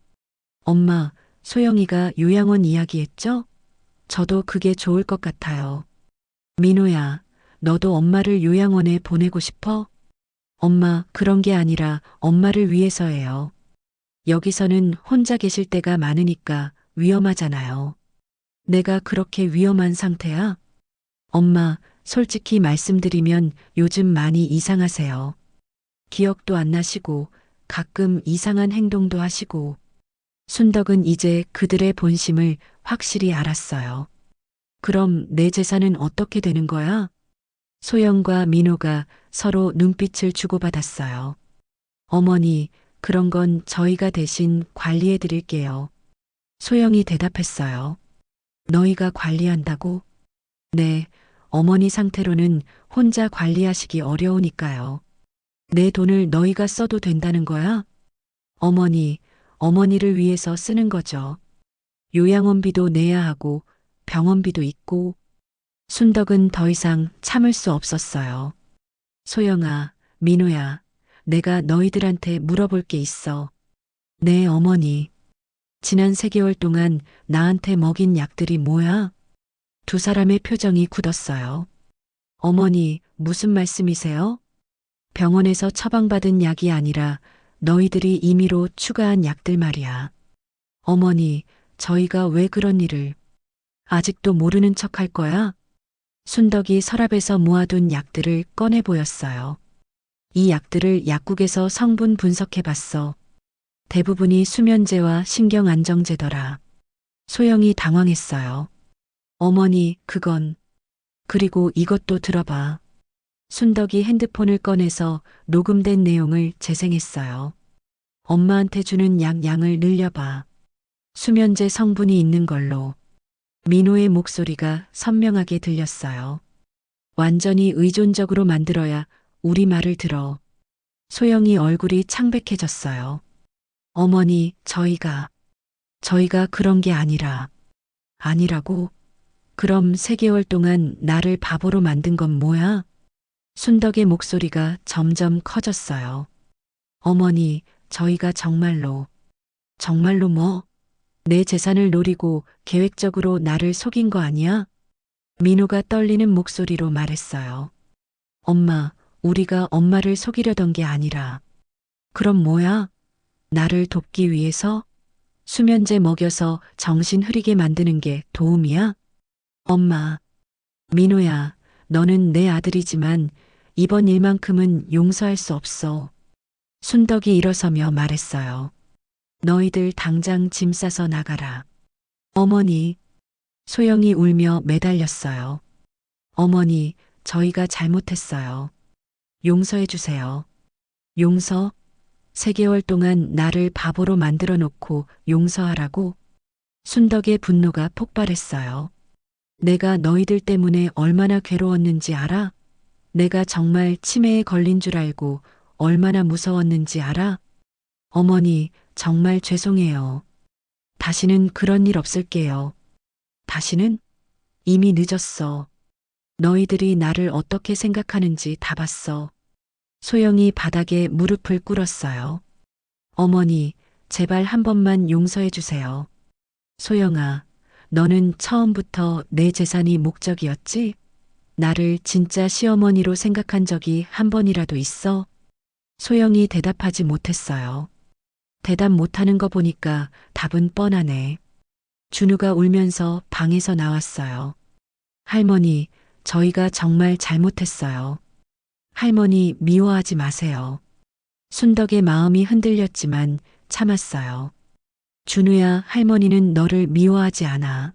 엄마, 소영이가 요양원 이야기했죠? 저도 그게 좋을 것 같아요. 민호야, 너도 엄마를 요양원에 보내고 싶어? 엄마, 그런 게 아니라 엄마를 위해서예요. 여기서는 혼자 계실 때가 많으니까 위험하잖아요. 내가 그렇게 위험한 상태야? 엄마, 솔직히 말씀드리면 요즘 많이 이상하세요. 기억도 안 나시고 가끔 이상한 행동도 하시고. 순덕은 이제 그들의 본심을 확실히 알았어요. 그럼 내 재산은 어떻게 되는 거야? 소영과 민호가 서로 눈빛을 주고받았어요. 어머니, 그런 건 저희가 대신 관리해 드릴게요. 소영이 대답했어요. 너희가 관리한다고? 네, 어머니 상태로는 혼자 관리하시기 어려우니까요. 내 돈을 너희가 써도 된다는 거야? 어머니, 어머니를 위해서 쓰는 거죠. 요양원비도 내야 하고 병원비도 있고. 순덕은 더 이상 참을 수 없었어요. 소영아, 민호야, 내가 너희들한테 물어볼 게 있어. 네, 어머니. 지난 3개월 동안 나한테 먹인 약들이 뭐야? 두 사람의 표정이 굳었어요. 어머니, 무슨 말씀이세요? 병원에서 처방받은 약이 아니라 너희들이 임의로 추가한 약들 말이야. 어머니, 저희가 왜 그런 일을 아직도 모르는 척 할 거야? 순덕이 서랍에서 모아둔 약들을 꺼내 보였어요. 이 약들을 약국에서 성분 분석해 봤어. 대부분이 수면제와 신경안정제더라. 소영이 당황했어요. 어머니, 그건. 그리고 이것도 들어봐. 순덕이 핸드폰을 꺼내서 녹음된 내용을 재생했어요. 엄마한테 주는 약 양을 늘려봐. 수면제 성분이 있는 걸로. 민호의 목소리가 선명하게 들렸어요. 완전히 의존적으로 만들어야 우리 말을 들어. 소영이 얼굴이 창백해졌어요. 어머니, 저희가 그런 게 아니라고? 그럼 3개월 동안 나를 바보로 만든 건 뭐야? 순덕의 목소리가 점점 커졌어요. 어머니, 저희가 정말로 뭐? 내 재산을 노리고 계획적으로 나를 속인 거 아니야? 민호가 떨리는 목소리로 말했어요. 엄마, 우리가 엄마를 속이려던 게 아니라. 그럼 뭐야? 나를 돕기 위해서? 수면제 먹여서 정신 흐리게 만드는 게 도움이야? 엄마, 민호야, 너는 내 아들이지만 이번 일만큼은 용서할 수 없어. 순덕이 일어서며 말했어요. 너희들 당장 짐 싸서 나가라. 어머니, 소영이 울며 매달렸어요. 어머니, 저희가 잘못했어요. 용서해 주세요. 용서? 3개월 동안 나를 바보로 만들어 놓고 용서하라고? 순덕의 분노가 폭발했어요. 내가 너희들 때문에 얼마나 괴로웠는지 알아? 내가 정말 치매에 걸린 줄 알고 얼마나 무서웠는지 알아? 어머니, 정말 죄송해요. 다시는 그런 일 없을게요. 다시는? 이미 늦었어. 너희들이 나를 어떻게 생각하는지 다 봤어. 소영이 바닥에 무릎을 꿇었어요. 어머니, 제발 한 번만 용서해 주세요. 소영아, 너는 처음부터 내 재산이 목적이었지? 나를 진짜 시어머니로 생각한 적이 한 번이라도 있어? 소영이 대답하지 못했어요. 대답 못하는 거 보니까 답은 뻔하네. 준우가 울면서 방에서 나왔어요. 할머니, 저희가 정말 잘못했어요. 할머니 미워하지 마세요. 순덕의 마음이 흔들렸지만 참았어요. 준우야, 할머니는 너를 미워하지 않아.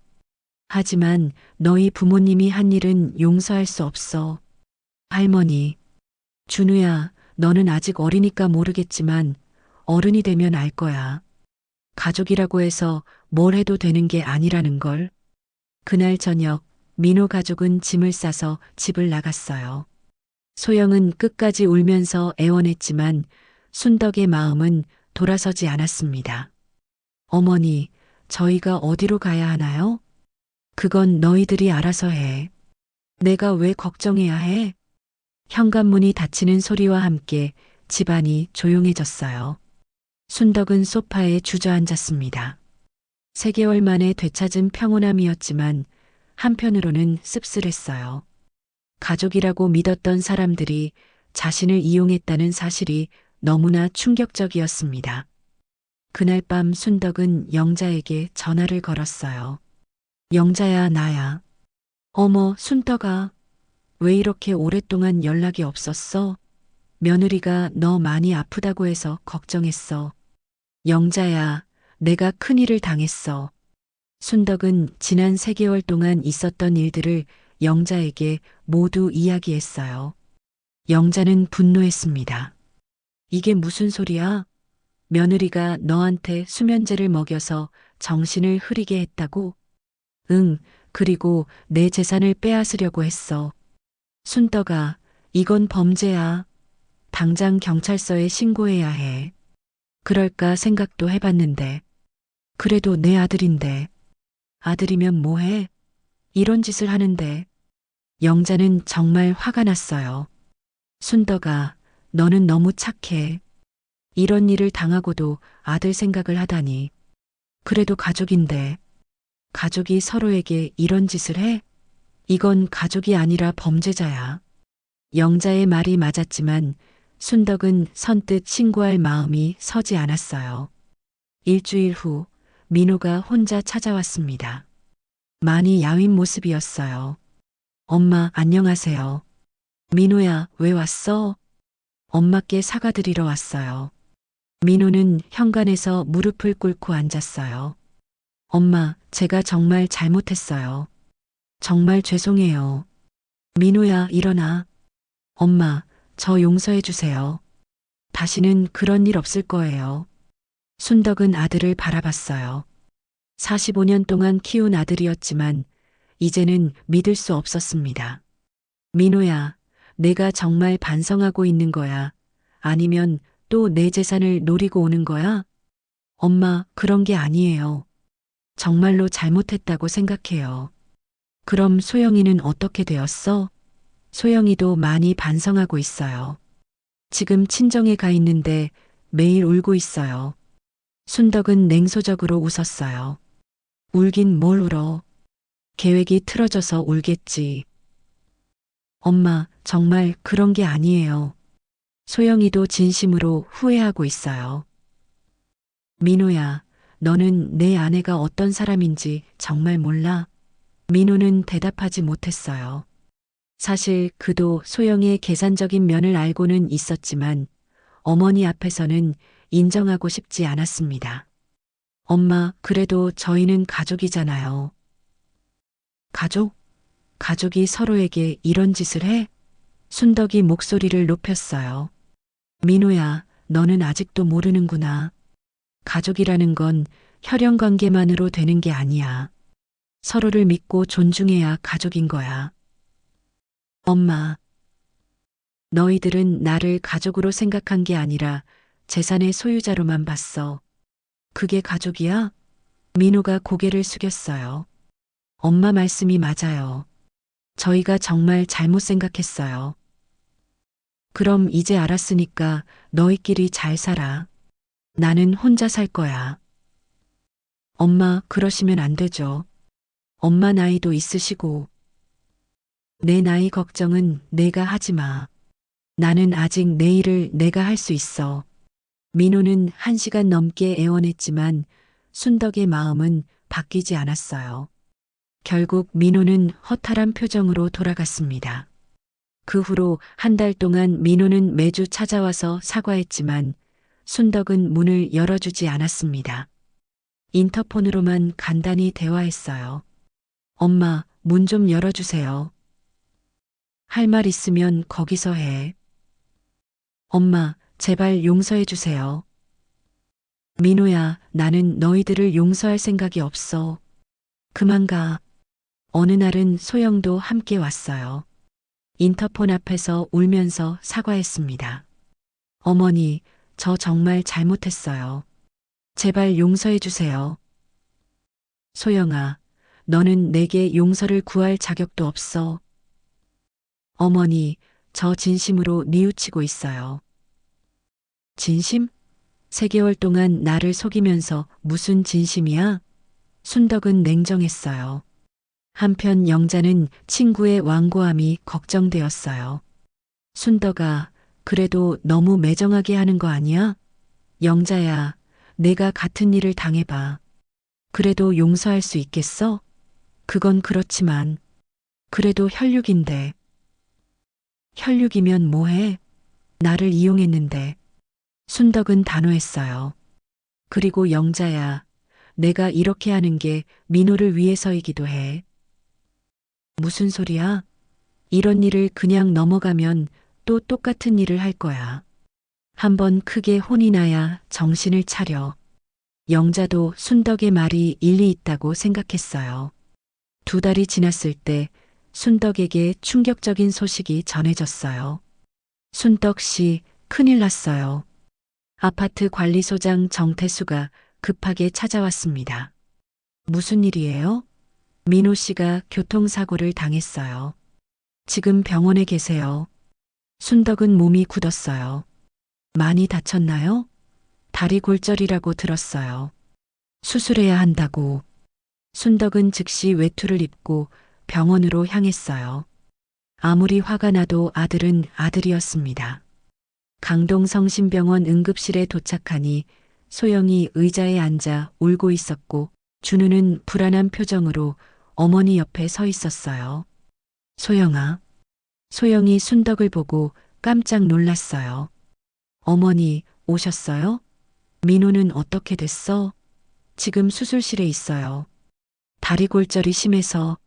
하지만 너희 부모님이 한 일은 용서할 수 없어. 할머니, 준우야, 너는 아직 어리니까 모르겠지만 어른이 되면 알 거야. 가족이라고 해서 뭘 해도 되는 게 아니라는 걸. 그날 저녁 민호 가족은 짐을 싸서 집을 나갔어요. 소영은 끝까지 울면서 애원했지만 순덕의 마음은 돌아서지 않았습니다. 어머니, 저희가 어디로 가야 하나요? 그건 너희들이 알아서 해. 내가 왜 걱정해야 해? 현관문이 닫히는 소리와 함께 집안이 조용해졌어요. 순덕은 소파에 주저앉았습니다. 3개월 만에 되찾은 평온함이었지만 한편으로는 씁쓸했어요. 가족이라고 믿었던 사람들이 자신을 이용했다는 사실이 너무나 충격적이었습니다. 그날 밤 순덕은 영자에게 전화를 걸었어요. 영자야, 나야. 어머, 순덕아. 왜 이렇게 오랫동안 연락이 없었어? 며느리가 너 많이 아프다고 해서 걱정했어. 영자야, 내가 큰일을 당했어. 순덕은 지난 3개월 동안 있었던 일들을 영자에게 모두 이야기했어요. 영자는 분노했습니다. 이게 무슨 소리야? 며느리가 너한테 수면제를 먹여서 정신을 흐리게 했다고? 응, 그리고 내 재산을 빼앗으려고 했어. 순덕아, 이건 범죄야. 당장 경찰서에 신고해야 해. 그럴까 생각도 해봤는데. 그래도 내 아들인데. 아들이면 뭐해? 이런 짓을 하는데. 영자는 정말 화가 났어요. 순덕아, 너는 너무 착해. 이런 일을 당하고도 아들 생각을 하다니. 그래도 가족인데. 가족이 서로에게 이런 짓을 해? 이건 가족이 아니라 범죄자야. 영자의 말이 맞았지만 순덕은 선뜻 신고할 마음이 서지 않았어요. 일주일 후 민호가 혼자 찾아왔습니다. 많이 야윈 모습이었어요. 엄마, 안녕하세요. 민호야, 왜 왔어? 엄마께 사과드리러 왔어요. 민호는 현관에서 무릎을 꿇고 앉았어요. 엄마, 제가 정말 잘못했어요. 정말 죄송해요. 민호야, 일어나. 엄마, 저 용서해 주세요. 다시는 그런 일 없을 거예요. 순덕은 아들을 바라봤어요. 45년 동안 키운 아들이었지만 이제는 믿을 수 없었습니다. 민호야, 내가 정말 반성하고 있는 거야? 아니면 또 내 재산을 노리고 오는 거야? 엄마, 그런 게 아니에요. 정말로 잘못했다고 생각해요. 그럼 소영이는 어떻게 되었어? 소영이도 많이 반성하고 있어요. 지금 친정에 가 있는데 매일 울고 있어요. 순덕은 냉소적으로 웃었어요. 울긴 뭘 울어. 계획이 틀어져서 울겠지. 엄마, 정말 그런 게 아니에요. 소영이도 진심으로 후회하고 있어요. 민호야, 너는 내 아내가 어떤 사람인지 정말 몰라? 민호는 대답하지 못했어요. 사실 그도 소영의 계산적인 면을 알고는 있었지만 어머니 앞에서는 인정하고 싶지 않았습니다. 엄마, 그래도 저희는 가족이잖아요. 가족? 가족이 서로에게 이런 짓을 해? 순덕이 목소리를 높였어요. 민호야, 너는 아직도 모르는구나. 가족이라는 건 혈연 관계만으로 되는 게 아니야. 서로를 믿고 존중해야 가족인 거야. 엄마, 너희들은 나를 가족으로 생각한 게 아니라 재산의 소유자로만 봤어. 그게 가족이야? 민호가 고개를 숙였어요. 엄마 말씀이 맞아요. 저희가 정말 잘못 생각했어요. 그럼 이제 알았으니까 너희끼리 잘 살아. 나는 혼자 살 거야. 엄마, 그러시면 안 되죠. 엄마 나이도 있으시고. 내 나이 걱정은 내가 하지 마. 나는 아직 내 일을 내가 할 수 있어. 민호는 1시간 넘게 애원했지만 순덕의 마음은 바뀌지 않았어요. 결국 민호는 허탈한 표정으로 돌아갔습니다. 그 후로 1달 동안 민호는 매주 찾아와서 사과했지만 순덕은 문을 열어주지 않았습니다. 인터폰으로만 간단히 대화했어요. 엄마, 문 좀 열어주세요. 할 말 있으면 거기서 해. 엄마, 제발 용서해 주세요. 민호야, 나는 너희들을 용서할 생각이 없어. 그만 가. 어느 날은 소영도 함께 왔어요. 인터폰 앞에서 울면서 사과했습니다. 어머니, 저 정말 잘못했어요. 제발 용서해 주세요. 소영아, 너는 내게 용서를 구할 자격도 없어. 어머니, 저 진심으로 뉘우치고 있어요. 진심? 3개월 동안 나를 속이면서 무슨 진심이야? 순덕은 냉정했어요. 한편 영자는 친구의 완고함이 걱정되었어요. 순덕아, 그래도 너무 매정하게 하는 거 아니야? 영자야, 내가 같은 일을 당해봐. 그래도 용서할 수 있겠어? 그건 그렇지만, 그래도 혈육인데. 혈육이면 뭐해? 나를 이용했는데. 순덕은 단호했어요. 그리고 영자야, 내가 이렇게 하는 게 민호를 위해서이기도 해. 무슨 소리야? 이런 일을 그냥 넘어가면 또 똑같은 일을 할 거야. 한번 크게 혼이 나야 정신을 차려. 영자도 순덕의 말이 일리 있다고 생각했어요. 2달이 지났을 때 순덕에게 충격적인 소식이 전해졌어요. 순덕 씨, 큰일 났어요. 아파트 관리소장 정태수가 급하게 찾아왔습니다. 무슨 일이에요? 민호 씨가 교통사고를 당했어요. 지금 병원에 계세요. 순덕은 몸이 굳었어요. 많이 다쳤나요? 다리 골절이라고 들었어요. 수술해야 한다고. 순덕은 즉시 외투를 입고 병원으로 향했어요. 아무리 화가 나도 아들은 아들이었습니다. 강동성심병원 응급실에 도착하니 소영이 의자에 앉아 울고 있었고 준우는 불안한 표정으로 어머니 옆에 서 있었어요. 소영아. 소영이 순덕을 보고 깜짝 놀랐어요. 어머니, 오셨어요? 민호는 어떻게 됐어? 지금 수술실에 있어요. 다리 골절이 심해서.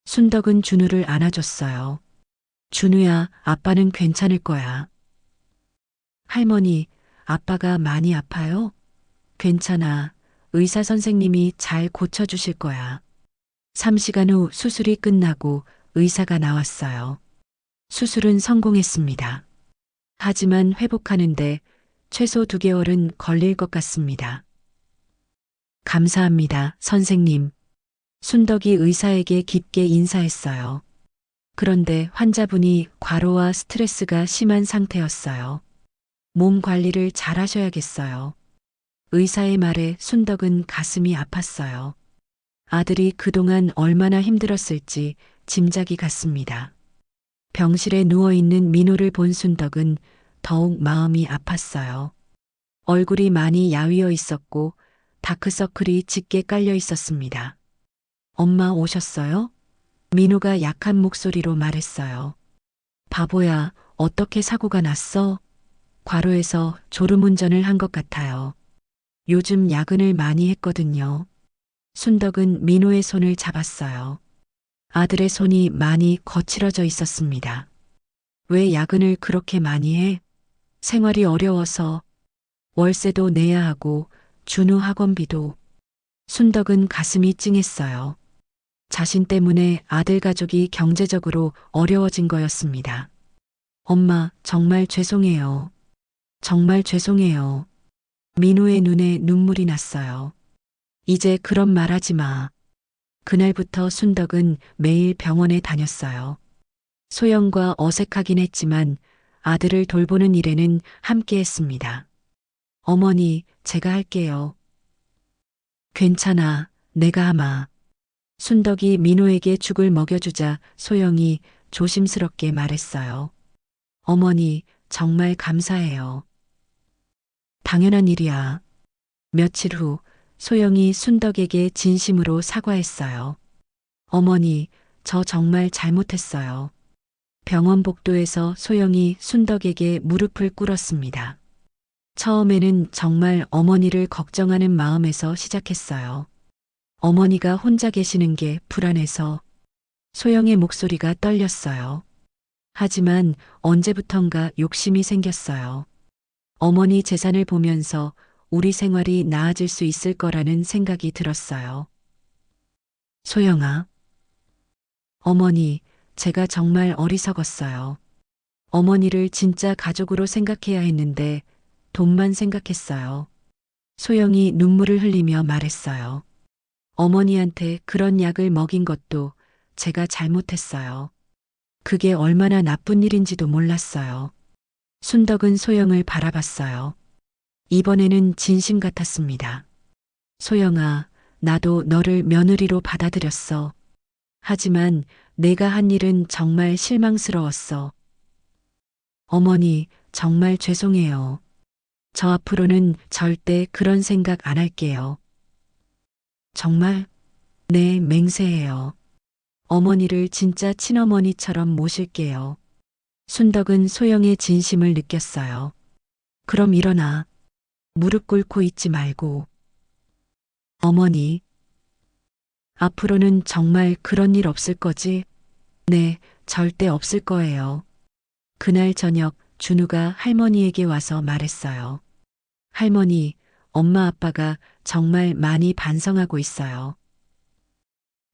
순덕은 준우를 안아줬어요. 준우야, 아빠는 괜찮을 거야. 할머니, 아빠가 많이 아파요? 괜찮아. 의사 선생님이 잘 고쳐주실 거야. 3시간 후 수술이 끝나고 의사가 나왔어요. 수술은 성공했습니다. 하지만 회복하는데 최소 2개월은 걸릴 것 같습니다. 감사합니다, 선생님. 순덕이 의사에게 깊게 인사했어요. 그런데 환자분이 과로와 스트레스가 심한 상태였어요. 몸 관리를 잘 하셔야겠어요. 의사의 말에 순덕은 가슴이 아팠어요. 아들이 그동안 얼마나 힘들었을지 짐작이 갔습니다. 병실에 누워있는 민호를 본 순덕은 더욱 마음이 아팠어요. 얼굴이 많이 야위어 있었고 다크서클이 짙게 깔려 있었습니다. 엄마 오셨어요? 민호가 약한 목소리로 말했어요. 바보야, 어떻게 사고가 났어? 과로해서 졸음운전을 한 것 같아요. 요즘 야근을 많이 했거든요. 순덕은 민호의 손을 잡았어요. 아들의 손이 많이 거칠어져 있었습니다. 왜 야근을 그렇게 많이 해? 생활이 어려워서. 월세도 내야 하고 준우 학원비도. 순덕은 가슴이 찡했어요. 자신 때문에 아들 가족이 경제적으로 어려워진 거였습니다. 엄마, 정말 죄송해요. 정말 죄송해요. 민호의 눈에 눈물이 났어요. 이제 그런 말 하지 마. 그날부터 순덕은 매일 병원에 다녔어요. 소영과 어색하긴 했지만 아들을 돌보는 일에는 함께 했습니다. 어머니, 제가 할게요. 괜찮아, 내가 하마. 순덕이 민호에게 죽을 먹여주자 소영이 조심스럽게 말했어요. 어머니, 정말 감사해요. 당연한 일이야. 며칠 후 소영이 순덕에게 진심으로 사과했어요. 어머니, 저 정말 잘못했어요. 병원 복도에서 소영이 순덕에게 무릎을 꿇었습니다. 처음에는 정말 어머니를 걱정하는 마음에서 시작했어요. 어머니가 혼자 계시는 게 불안해서 소영의 목소리가 떨렸어요. 하지만 언제부턴가 욕심이 생겼어요. 어머니 재산을 보면서 우리 생활이 나아질 수 있을 거라는 생각이 들었어요. 소영아. 어머니, 제가 정말 어리석었어요. 어머니를 진짜 가족으로 생각해야 했는데 돈만 생각했어요. 소영이 눈물을 흘리며 말했어요. 어머니한테 그런 약을 먹인 것도 제가 잘못했어요. 그게 얼마나 나쁜 일인지도 몰랐어요. 순덕은 소영을 바라봤어요. 이번에는 진심 같았습니다. 소영아, 나도 너를 며느리로 받아들였어. 하지만 내가 한 일은 정말 실망스러웠어. 어머니, 정말 죄송해요. 저 앞으로는 절대 그런 생각 안 할게요. 정말? 네, 맹세해요. 어머니를 진짜 친어머니처럼 모실게요. 순덕은 소영의 진심을 느꼈어요. 그럼 일어나. 무릎 꿇고 있지 말고. 어머니. 앞으로는 정말 그런 일 없을 거지? 네, 절대 없을 거예요. 그날 저녁 준우가 할머니에게 와서 말했어요. 할머니, 엄마 아빠가 정말 많이 반성하고 있어요.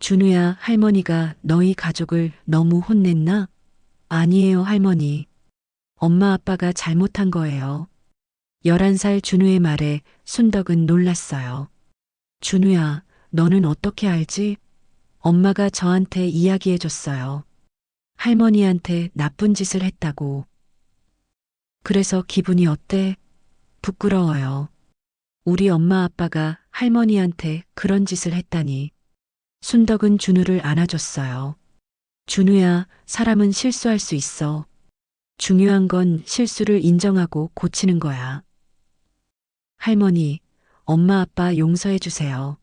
준우야, 할머니가 너희 가족을 너무 혼냈나? 아니에요, 할머니. 엄마 아빠가 잘못한 거예요. 11살 준우의 말에 순덕은 놀랐어요. 준우야, 너는 어떻게 알지? 엄마가 저한테 이야기해 줬어요. 할머니한테 나쁜 짓을 했다고. 그래서 기분이 어때? 부끄러워요. 우리 엄마 아빠가 할머니한테 그런 짓을 했다니. 순덕은 준우를 안아줬어요. 준우야, 사람은 실수할 수 있어. 중요한 건 실수를 인정하고 고치는 거야. 할머니, 엄마 아빠 용서해 주세요.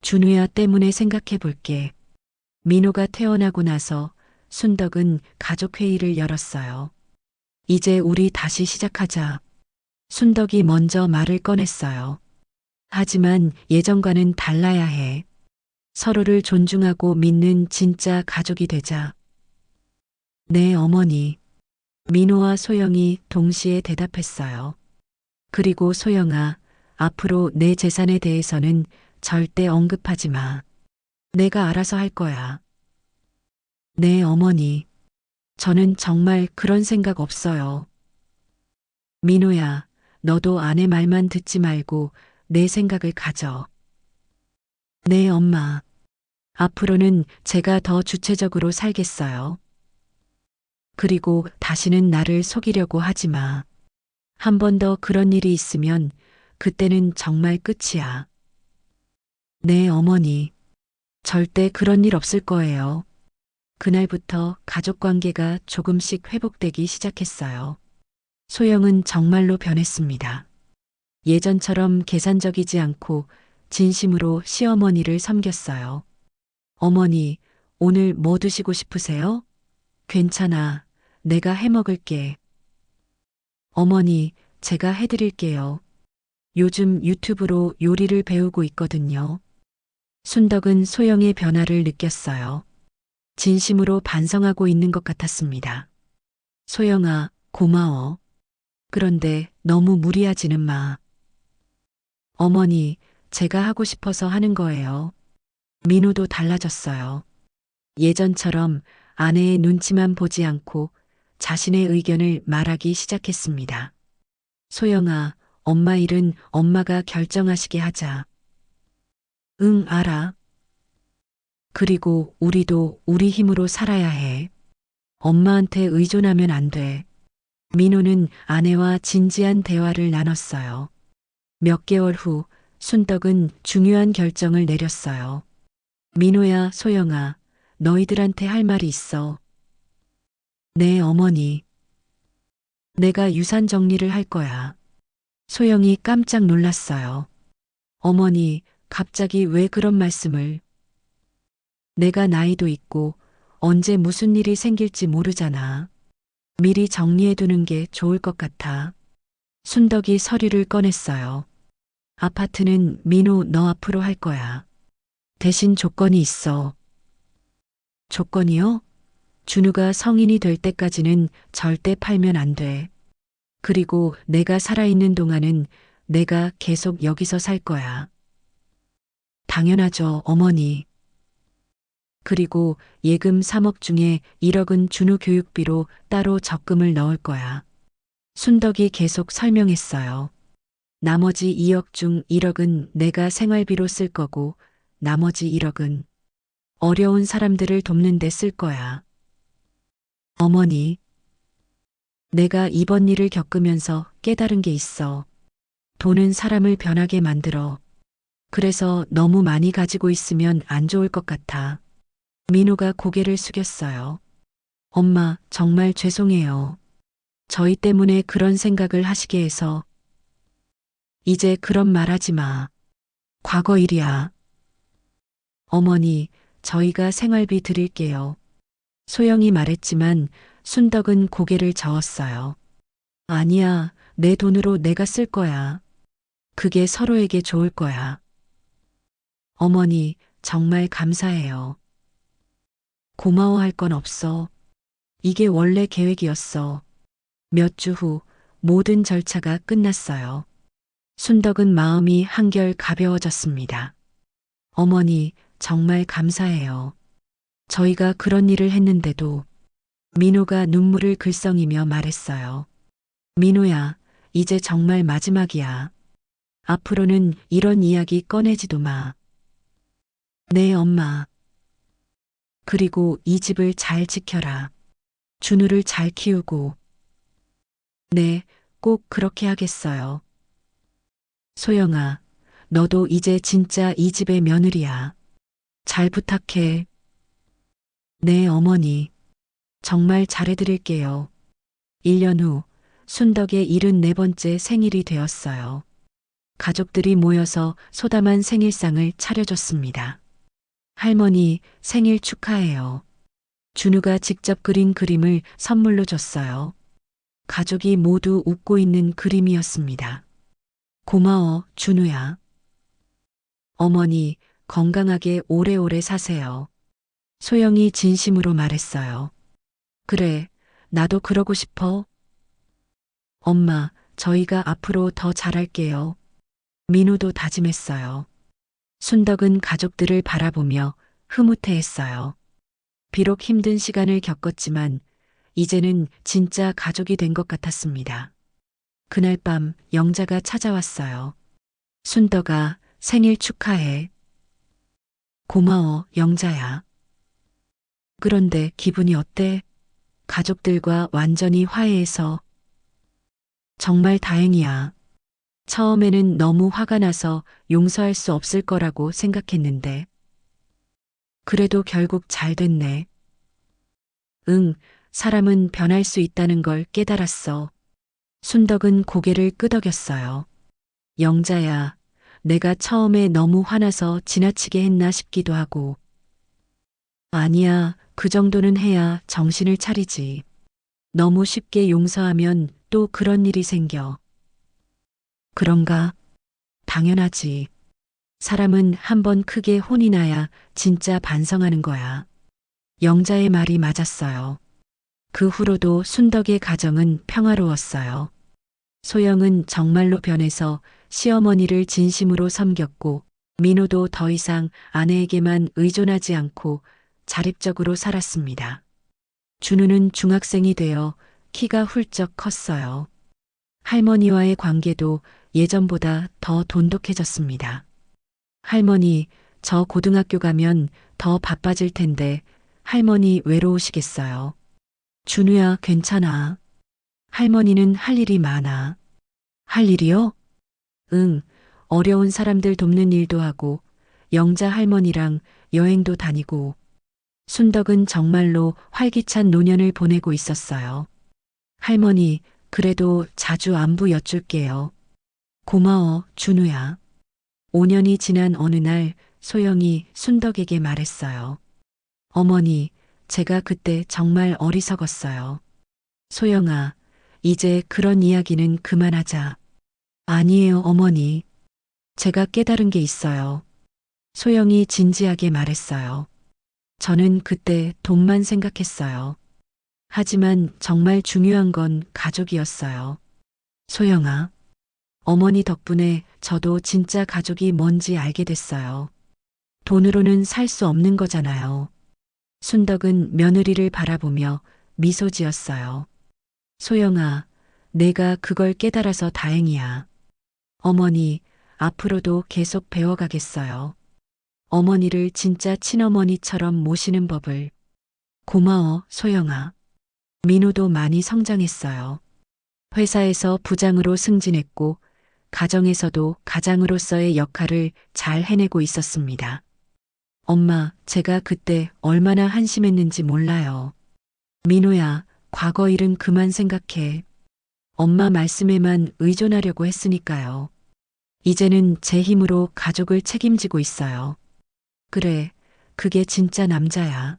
준우야 때문에 생각해 볼게. 민호가 태어나고 나서 순덕은 가족회의를 열었어요. 이제 우리 다시 시작하자. 순덕이 먼저 말을 꺼냈어요. 하지만 예전과는 달라야 해. 서로를 존중하고 믿는 진짜 가족이 되자. 네, 어머니. 민호와 소영이 동시에 대답했어요. 그리고 소영아, 앞으로 내 재산에 대해서는 절대 언급하지 마. 내가 알아서 할 거야. 네, 어머니. 저는 정말 그런 생각 없어요. 민호야, 너도 아내 말만 듣지 말고 내 생각을 가져. 네, 엄마. 앞으로는 제가 더 주체적으로 살겠어요. 그리고 다시는 나를 속이려고 하지 마. 한 번 더 그런 일이 있으면 그때는 정말 끝이야. 네, 어머니. 절대 그런 일 없을 거예요. 그날부터 가족 관계가 조금씩 회복되기 시작했어요. 소영은 정말로 변했습니다. 예전처럼 계산적이지 않고 진심으로 시어머니를 섬겼어요. 어머니, 오늘 뭐 드시고 싶으세요? 괜찮아. 내가 해 먹을게. 어머니, 제가 해드릴게요. 요즘 유튜브로 요리를 배우고 있거든요. 순덕은 소영의 변화를 느꼈어요. 진심으로 반성하고 있는 것 같았습니다. 소영아, 고마워. 그런데 너무 무리하지는 마. 어머니, 제가 하고 싶어서 하는 거예요. 민호도 달라졌어요. 예전처럼 아내의 눈치만 보지 않고 자신의 의견을 말하기 시작했습니다. 소영아, 엄마 일은 엄마가 결정하시게 하자. 응, 알아. 그리고 우리도 우리 힘으로 살아야 해. 엄마한테 의존하면 안 돼. 민호는 아내와 진지한 대화를 나눴어요. 몇 개월 후 순덕은 중요한 결정을 내렸어요. 민호야, 소영아, 너희들한테 할 말이 있어. 네, 어머니. 내가 유산 정리를 할 거야. 소영이 깜짝 놀랐어요. 어머니, 갑자기 왜 그런 말씀을? 내가 나이도 있고 언제 무슨 일이 생길지 모르잖아. 미리 정리해 두는 게 좋을 것 같아. 순덕이 서류를 꺼냈어요. 아파트는 민호 너 앞으로 할 거야. 대신 조건이 있어. 조건이요? 준우가 성인이 될 때까지는 절대 팔면 안 돼. 그리고 내가 살아있는 동안은 내가 계속 여기서 살 거야. 당연하죠, 어머니. 그리고 예금 3억 중에 1억은 준우 교육비로 따로 적금을 넣을 거야. 순덕이 계속 설명했어요. 나머지 2억 중 1억은 내가 생활비로 쓸 거고 나머지 1억은 어려운 사람들을 돕는 데 쓸 거야. 어머니, 내가 이번 일을 겪으면서 깨달은 게 있어. 돈은 사람을 변하게 만들어. 그래서 너무 많이 가지고 있으면 안 좋을 것 같아. 민호가 고개를 숙였어요. 엄마, 정말 죄송해요. 저희 때문에 그런 생각을 하시게 해서. 이제 그런 말 하지 마. 과거 일이야. 어머니, 저희가 생활비 드릴게요. 소영이 말했지만 순덕은 고개를 저었어요. 아니야, 내 돈으로 내가 쓸 거야. 그게 서로에게 좋을 거야. 어머니, 정말 감사해요. 고마워할 건 없어. 이게 원래 계획이었어. 몇 주 후 모든 절차가 끝났어요. 순덕은 마음이 한결 가벼워졌습니다. 어머니, 정말 감사해요. 저희가 그런 일을 했는데도. 민호가 눈물을 글썽이며 말했어요. 민호야, 이제 정말 마지막이야. 앞으로는 이런 이야기 꺼내지도 마. 네, 엄마. 그리고 이 집을 잘 지켜라. 준우를 잘 키우고. 네, 꼭 그렇게 하겠어요. 소영아, 너도 이제 진짜 이 집의 며느리야. 잘 부탁해. 네, 어머니. 정말 잘해드릴게요. 1년 후 순덕의 74번째 생일이 되었어요. 가족들이 모여서 소담한 생일상을 차려줬습니다. 할머니, 생일 축하해요. 준우가 직접 그린 그림을 선물로 줬어요. 가족이 모두 웃고 있는 그림이었습니다. 고마워, 준우야. 어머니, 건강하게 오래오래 사세요. 소영이 진심으로 말했어요. 그래, 나도 그러고 싶어. 엄마, 저희가 앞으로 더 잘할게요. 민호도 다짐했어요. 순덕은 가족들을 바라보며 흐뭇해했어요. 비록 힘든 시간을 겪었지만 이제는 진짜 가족이 된 것 같았습니다. 그날 밤 영자가 찾아왔어요. 순덕아, 생일 축하해. 고마워, 영자야. 그런데 기분이 어때? 가족들과 완전히 화해해서. 정말 다행이야. 처음에는 너무 화가 나서 용서할 수 없을 거라고 생각했는데. 그래도 결국 잘 됐네. 응, 사람은 변할 수 있다는 걸 깨달았어. 순덕은 고개를 끄덕였어요. 영자야, 내가 처음에 너무 화나서 지나치게 했나 싶기도 하고. 아니야, 그 정도는 해야 정신을 차리지. 너무 쉽게 용서하면 또 그런 일이 생겨. 그런가? 당연하지. 사람은 한번 크게 혼이 나야 진짜 반성하는 거야. 영자의 말이 맞았어요. 그 후로도 순덕의 가정은 평화로웠어요. 소영은 정말로 변해서 시어머니를 진심으로 섬겼고, 민호도 더 이상 아내에게만 의존하지 않고 자립적으로 살았습니다. 준우는 중학생이 되어 키가 훌쩍 컸어요. 할머니와의 관계도 예전보다 더 돈독해졌습니다. 할머니, 저 고등학교 가면 더 바빠질 텐데 할머니 외로우시겠어요? 준우야, 괜찮아. 할머니는 할 일이 많아. 할 일이요? 응, 어려운 사람들 돕는 일도 하고 영자 할머니랑 여행도 다니고. 순덕은 정말로 활기찬 노년을 보내고 있었어요. 할머니, 그래도 자주 안부 여쭐게요. 고마워, 준우야. 5년이 지난 어느 날 소영이 순덕에게 말했어요. 어머니, 제가 그때 정말 어리석었어요. 소영아, 이제 그런 이야기는 그만하자. 아니에요, 어머니. 제가 깨달은 게 있어요. 소영이 진지하게 말했어요. 저는 그때 돈만 생각했어요. 하지만 정말 중요한 건 가족이었어요. 소영아, 어머니 덕분에 저도 진짜 가족이 뭔지 알게 됐어요. 돈으로는 살 수 없는 거잖아요. 순덕은 며느리를 바라보며 미소 지었어요. 소영아, 내가 그걸 깨달아서 다행이야. 어머니, 앞으로도 계속 배워가겠어요. 어머니를 진짜 친어머니처럼 모시는 법을. 고마워, 소영아. 민호도 많이 성장했어요. 회사에서 부장으로 승진했고, 가정에서도 가장으로서의 역할을 잘 해내고 있었습니다. 엄마, 제가 그때 얼마나 한심했는지 몰라요. 민호야, 과거 일은 그만 생각해. 엄마 말씀에만 의존하려고 했으니까요. 이제는 제 힘으로 가족을 책임지고 있어요. 그래, 그게 진짜 남자야.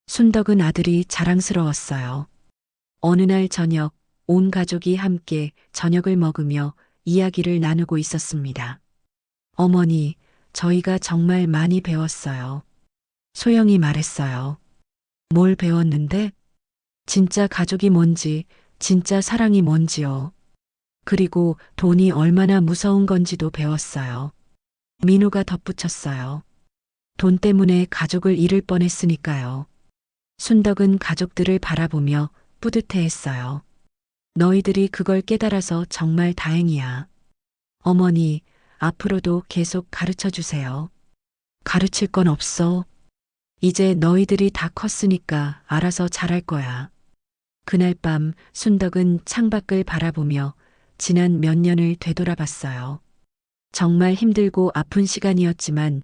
순덕은 아들이 자랑스러웠어요. 어느 날 저녁, 온 가족이 함께 저녁을 먹으며 이야기를 나누고 있었습니다. 어머니, 저희가 정말 많이 배웠어요. 소영이 말했어요. 뭘 배웠는데? 진짜 가족이 뭔지, 진짜 사랑이 뭔지요. 그리고 돈이 얼마나 무서운 건지도 배웠어요. 민호가 덧붙였어요. 돈 때문에 가족을 잃을 뻔했으니까요. 순덕은 가족들을 바라보며 뿌듯해했어요. 너희들이 그걸 깨달아서 정말 다행이야. 어머니, 앞으로도 계속 가르쳐 주세요. 가르칠 건 없어. 이제 너희들이 다 컸으니까 알아서 잘할 거야. 그날 밤 순덕은 창밖을 바라보며 지난 몇 년을 되돌아봤어요. 정말 힘들고 아픈 시간이었지만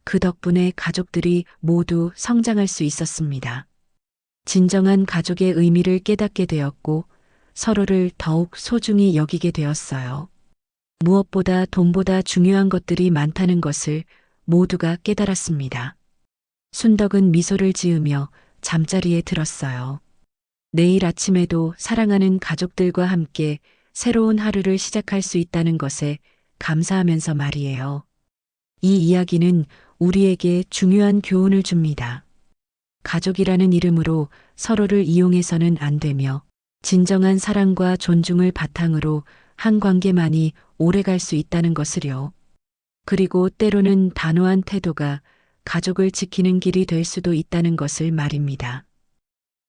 그 덕분에 가족들이 모두 성장할 수 있었습니다. 진정한 가족의 의미를 깨닫게 되었고 서로를 더욱 소중히 여기게 되었어요. 무엇보다 돈보다 중요한 것들이 많다는 것을 모두가 깨달았습니다. 순덕은 미소를 지으며 잠자리에 들었어요. 내일 아침에도 사랑하는 가족들과 함께 새로운 하루를 시작할 수 있다는 것에 감사하면서 말이에요. 이 이야기는 우리에게 중요한 교훈을 줍니다. 가족이라는 이름으로 서로를 이용해서는 안 되며 진정한 사랑과 존중을 바탕으로 한 관계만이 오래갈 수 있다는 것을요. 그리고 때로는 단호한 태도가 가족을 지키는 길이 될 수도 있다는 것을 말입니다.